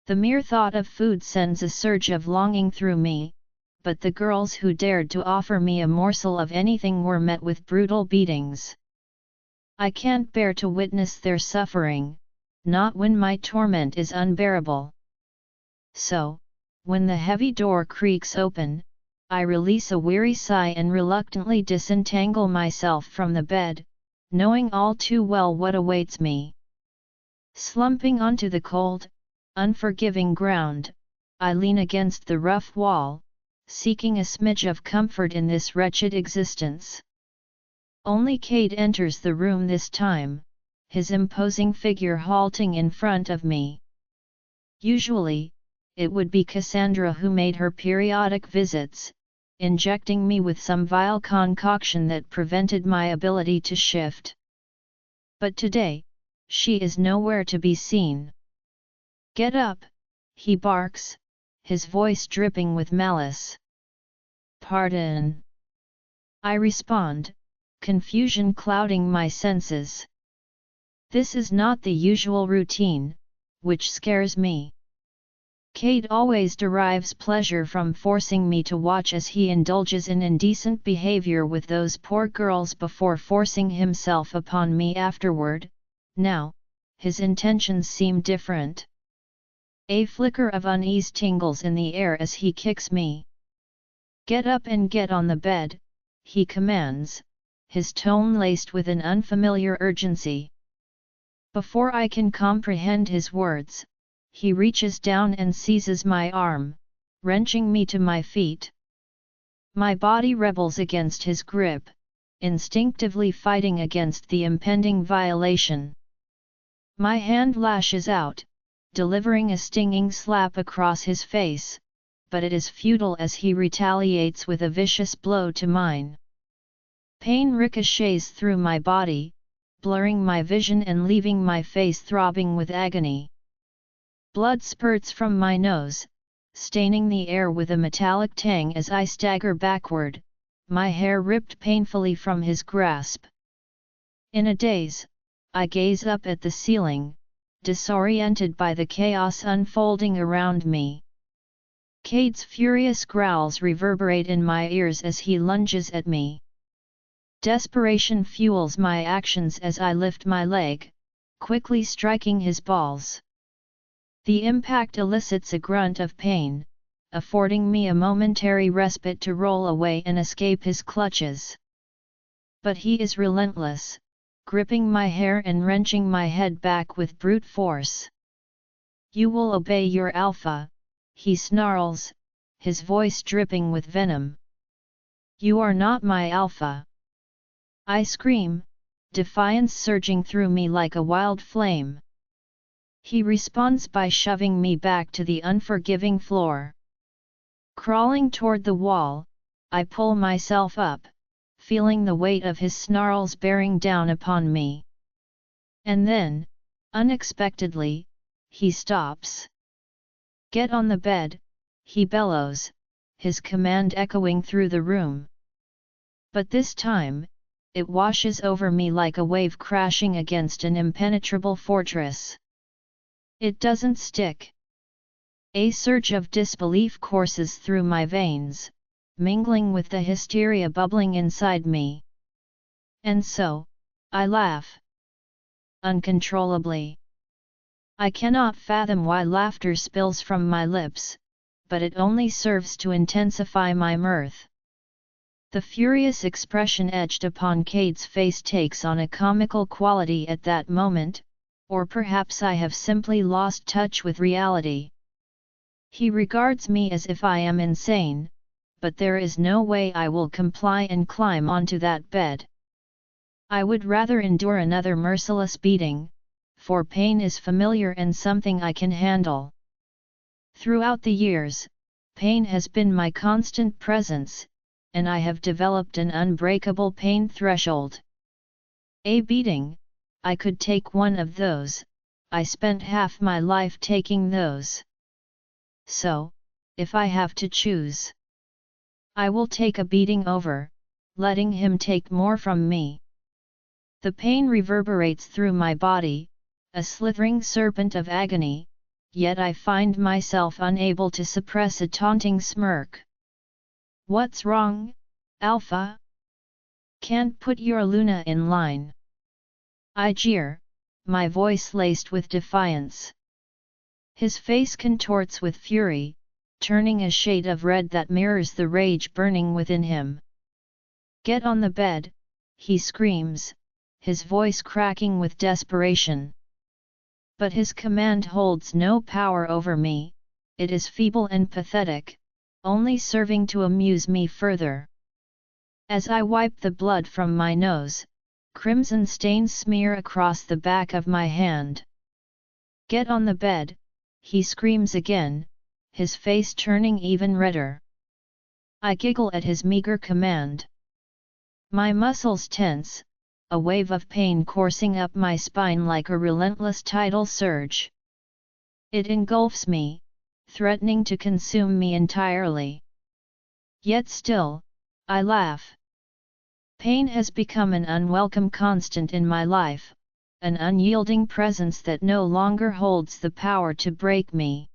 The mere thought of food sends a surge of longing through me, but the girls who dared to offer me a morsel of anything were met with brutal beatings. I can't bear to witness their suffering, not when my torment is unbearable. So, when the heavy door creaks open, I release a weary sigh and reluctantly disentangle myself from the bed, knowing all too well what awaits me. Slumping onto the cold, unforgiving ground, I lean against the rough wall, seeking a smidge of comfort in this wretched existence. Only Cade enters the room this time, his imposing figure halting in front of me. Usually, it would be Cassandra who made her periodic visits, injecting me with some vile concoction that prevented my ability to shift. But today, she is nowhere to be seen. Get up, he barks, his voice dripping with malice. Pardon. I respond, confusion clouding my senses. This is not the usual routine, which scares me. Cade always derives pleasure from forcing me to watch as he indulges in indecent behavior with those poor girls before forcing himself upon me afterward. Now, his intentions seem different. A flicker of unease tingles in the air as he kicks me. Get up and get on the bed, he commands, his tone laced with an unfamiliar urgency. Before I can comprehend his words, he reaches down and seizes my arm, wrenching me to my feet. My body rebels against his grip, instinctively fighting against the impending violation. My hand lashes out, delivering a stinging slap across his face, but it is futile as he retaliates with a vicious blow to mine. Pain ricochets through my body, blurring my vision and leaving my face throbbing with agony. Blood spurts from my nose, staining the air with a metallic tang as I stagger backward, my hair ripped painfully from his grasp. In a daze, I gaze up at the ceiling, disoriented by the chaos unfolding around me. Cade's furious growls reverberate in my ears as he lunges at me. Desperation fuels my actions as I lift my leg, quickly striking his balls. The impact elicits a grunt of pain, affording me a momentary respite to roll away and escape his clutches. But he is relentless, gripping my hair and wrenching my head back with brute force. "You will obey your alpha," he snarls, his voice dripping with venom. "You are not my alpha." I scream, defiance surging through me like a wild flame. He responds by shoving me back to the unforgiving floor. Crawling toward the wall, I pull myself up, feeling the weight of his snarls bearing down upon me. And then, unexpectedly, he stops. "Get on the bed," he bellows, his command echoing through the room. But this time, it washes over me like a wave crashing against an impenetrable fortress. It doesn't stick. A surge of disbelief courses through my veins, mingling with the hysteria bubbling inside me. And so, I laugh. Uncontrollably. I cannot fathom why laughter spills from my lips, but it only serves to intensify my mirth. The furious expression etched upon Cade's face takes on a comical quality at that moment, or perhaps I have simply lost touch with reality. He regards me as if I am insane, but there is no way I will comply and climb onto that bed. I would rather endure another merciless beating, for pain is familiar and something I can handle. Throughout the years, pain has been my constant presence, and I have developed an unbreakable pain threshold. A beating, I could take one of those, I spent half my life taking those. So, if I have to choose, I will take a beating over, letting him take more from me. The pain reverberates through my body, a slithering serpent of agony, yet I find myself unable to suppress a taunting smirk. "What's wrong, Alpha? Can't put your Luna in line?" I jeer, my voice laced with defiance. His face contorts with fury, turning a shade of red that mirrors the rage burning within him. "Get on the bed," he screams, his voice cracking with desperation. But his command holds no power over me, it is feeble and pathetic, only serving to amuse me further. As I wipe the blood from my nose, crimson stains smear across the back of my hand. "Get on the bed," he screams again, his face turning even redder. I giggle at his meager command. My muscles tense, a wave of pain coursing up my spine like a relentless tidal surge. It engulfs me, threatening to consume me entirely. Yet still, I laugh. Pain has become an unwelcome constant in my life, an unyielding presence that no longer holds the power to break me.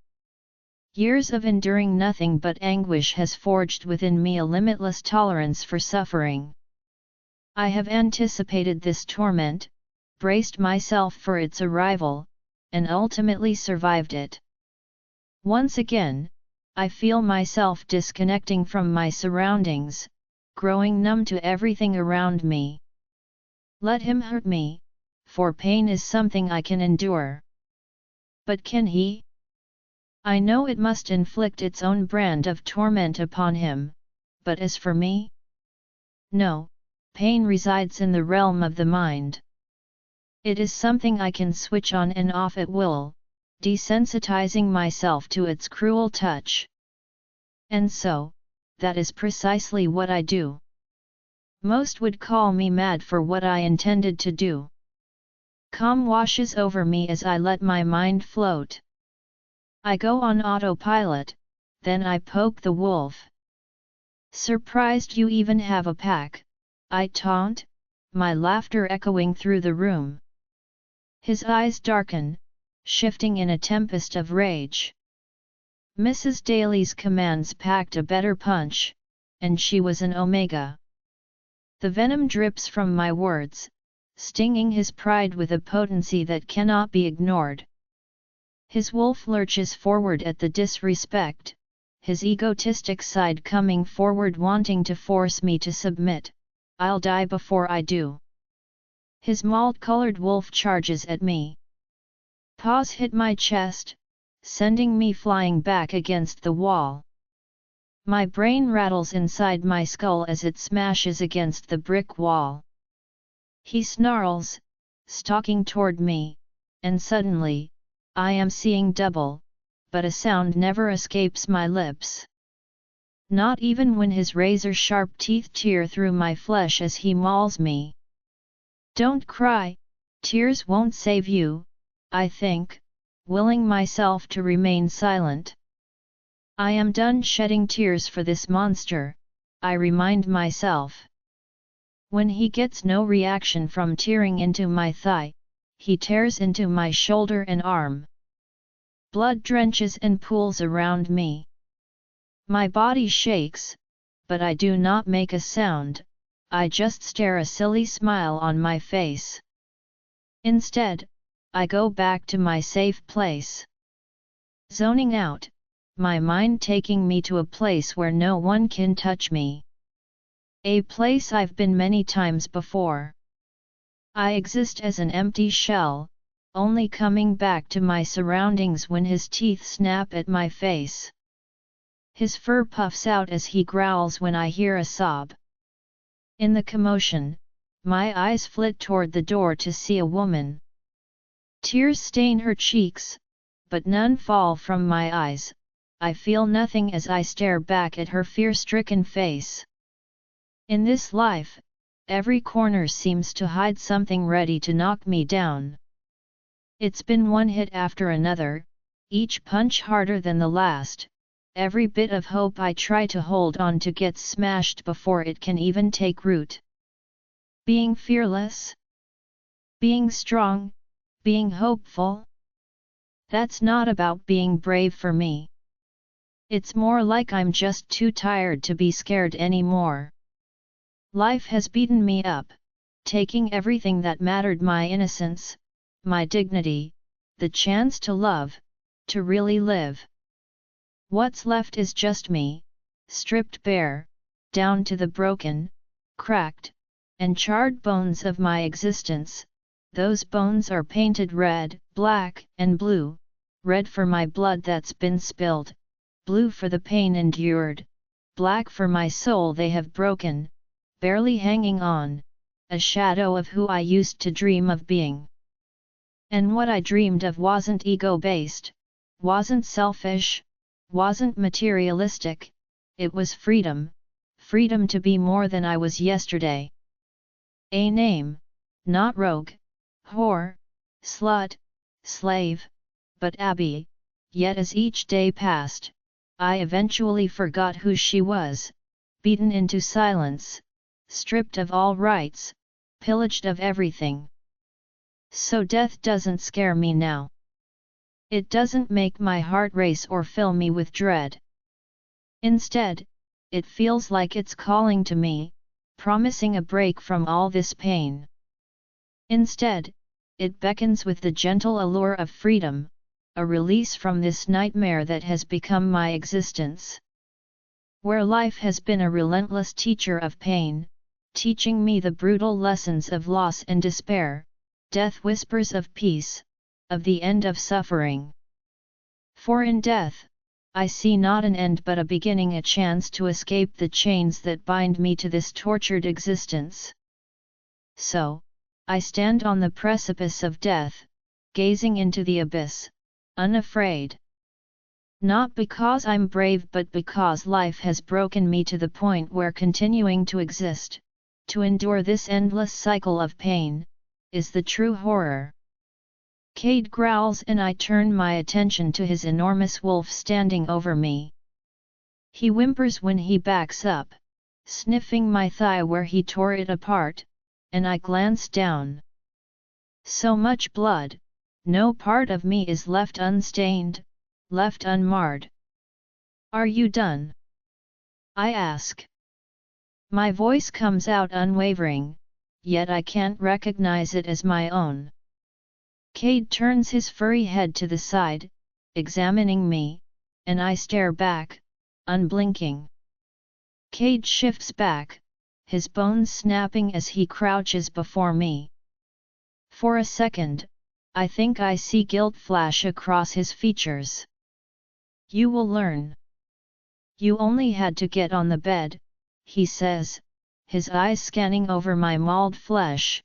Years of enduring nothing but anguish has forged within me a limitless tolerance for suffering. I have anticipated this torment, braced myself for its arrival, and ultimately survived it. Once again, I feel myself disconnecting from my surroundings, growing numb to everything around me. Let him hurt me, for pain is something I can endure. But can he? I know it must inflict its own brand of torment upon him, but as for me? No, pain resides in the realm of the mind. It is something I can switch on and off at will, desensitizing myself to its cruel touch. And so, that is precisely what I do. Most would call me mad for what I intended to do. Calm washes over me as I let my mind float. I go on autopilot, then I poke the wolf. "Surprised you even have a pack," I taunt, my laughter echoing through the room. His eyes darken, shifting in a tempest of rage. Mrs. Daly's commands packed a better punch, and she was an Omega. The venom drips from my words, stinging his pride with a potency that cannot be ignored. His wolf lurches forward at the disrespect, his egotistic side coming forward wanting to force me to submit. I'll die before I do. His malt-colored wolf charges at me. Paws hit my chest, sending me flying back against the wall. My brain rattles inside my skull as it smashes against the brick wall. He snarls, stalking toward me, and suddenly, I am seeing double, but a sound never escapes my lips. Not even when his razor-sharp teeth tear through my flesh as he mauls me. Don't cry, tears won't save you, I think, willing myself to remain silent. I am done shedding tears for this monster, I remind myself. When he gets no reaction from tearing into my thigh, he tears into my shoulder and arm. Blood drenches and pools around me. My body shakes, but I do not make a sound, I just stare a silly smile on my face. Instead, I go back to my safe place. Zoning out, my mind taking me to a place where no one can touch me. A place I've been many times before. I exist as an empty shell, only coming back to my surroundings when his teeth snap at my face. His fur puffs out as he growls when I hear a sob. In the commotion, my eyes flit toward the door to see a woman. Tears stain her cheeks, but none fall from my eyes. I feel nothing as I stare back at her fear-stricken face. In this life, every corner seems to hide something ready to knock me down. It's been one hit after another, each punch harder than the last. Every bit of hope I try to hold on to gets smashed before it can even take root. Being fearless? Being strong? Being hopeful? That's not about being brave for me. It's more like I'm just too tired to be scared anymore. Life has beaten me up, taking everything that mattered: my innocence, my dignity, the chance to love, to really live. What's left is just me, stripped bare, down to the broken, cracked, and charred bones of my existence. Those bones are painted red, black, and blue, red for my blood that's been spilled, blue for the pain endured, black for my soul they have broken, barely hanging on, a shadow of who I used to dream of being. And what I dreamed of wasn't ego-based, wasn't selfish, wasn't materialistic, it was freedom, freedom to be more than I was yesterday. A name, not rogue, whore, slut, slave, but Abby. Yet as each day passed, I eventually forgot who she was, beaten into silence, stripped of all rights, pillaged of everything. So death doesn't scare me now. It doesn't make my heart race or fill me with dread. Instead, it feels like it's calling to me, promising a break from all this pain. Instead, it beckons with the gentle allure of freedom, a release from this nightmare that has become my existence. Where life has been a relentless teacher of pain, teaching me the brutal lessons of loss and despair, death whispers of peace, of the end of suffering. For in death, I see not an end but a beginning, a chance to escape the chains that bind me to this tortured existence. So, I stand on the precipice of death, gazing into the abyss, unafraid. Not because I'm brave but because life has broken me to the point where continuing to exist, to endure this endless cycle of pain, is the true horror. Cade growls and I turn my attention to his enormous wolf standing over me. He whimpers when he backs up, sniffing my thigh where he tore it apart, and I glance down. So much blood, no part of me is left unstained, left unmarred. Are you done? I ask. My voice comes out unwavering, yet I can't recognize it as my own. Cade turns his furry head to the side, examining me, and I stare back, unblinking. Cade shifts back, his bones snapping as he crouches before me. For a second, I think I see guilt flash across his features. You will learn. You only had to get on the bed, he says, his eyes scanning over my mauled flesh.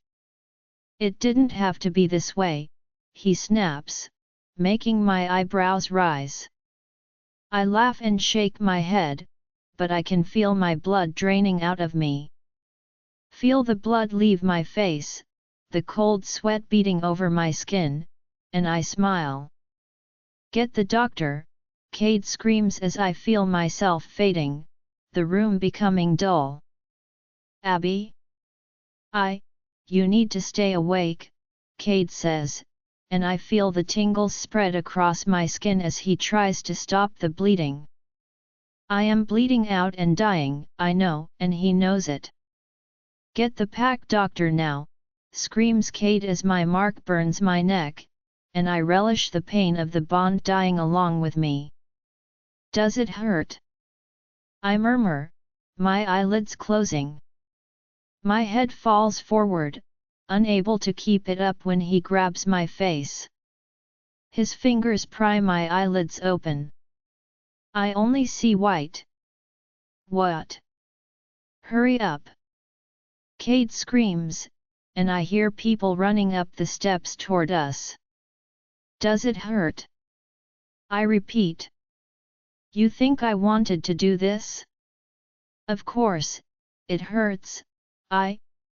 It didn't have to be this way, he snaps, making my eyebrows rise. I laugh and shake my head, but I can feel my blood draining out of me. Feel the blood leave my face, the cold sweat beating over my skin, and I smile. Get the doctor, Cade screams as I feel myself fading, the room becoming dull. Abby? You need to stay awake, Cade says, and I feel the tingles spread across my skin as he tries to stop the bleeding. I am bleeding out and dying, I know, and he knows it. Get the pack doctor now, screams Cade as my mark burns my neck, and I relish the pain of the bond dying along with me. Does it hurt? I murmur, my eyelids closing. My head falls forward, unable to keep it up when he grabs my face. His fingers pry my eyelids open. I only see white. What? Hurry up! Cade screams, and I hear people running up the steps toward us. Does it hurt? I repeat. You think I wanted to do this? Of course, it hurts,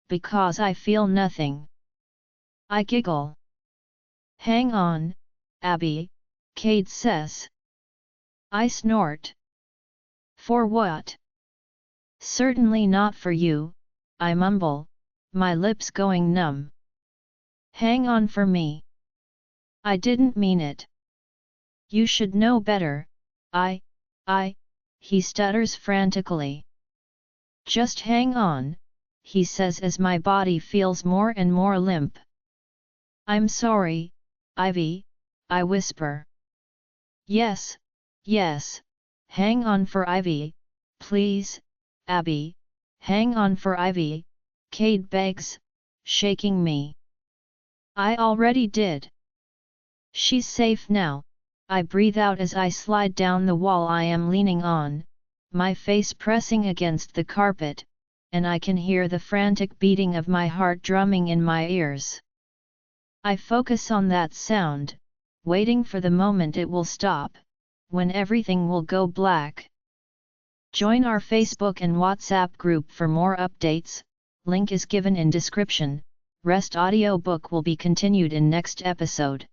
because I feel nothing. I giggle. Hang on, Abby, Cade says. I snort. For what? Certainly not for you, I mumble, my lips going numb. Hang on for me. I didn't mean it. You should know better, he stutters frantically. Just hang on, he says as my body feels more and more limp. I'm sorry, Ivy, I whisper. Yes, hang on for Ivy, please, Abby, hang on for Ivy, Cade begs, shaking me. I already did. She's safe now, I breathe out as I slide down the wall I am leaning on, my face pressing against the carpet, and I can hear the frantic beating of my heart drumming in my ears. I focus on that sound, waiting for the moment it will stop, when everything will go black. Join our Facebook and WhatsApp group for more updates, link is given in description. Rest audiobook will be continued in next episode.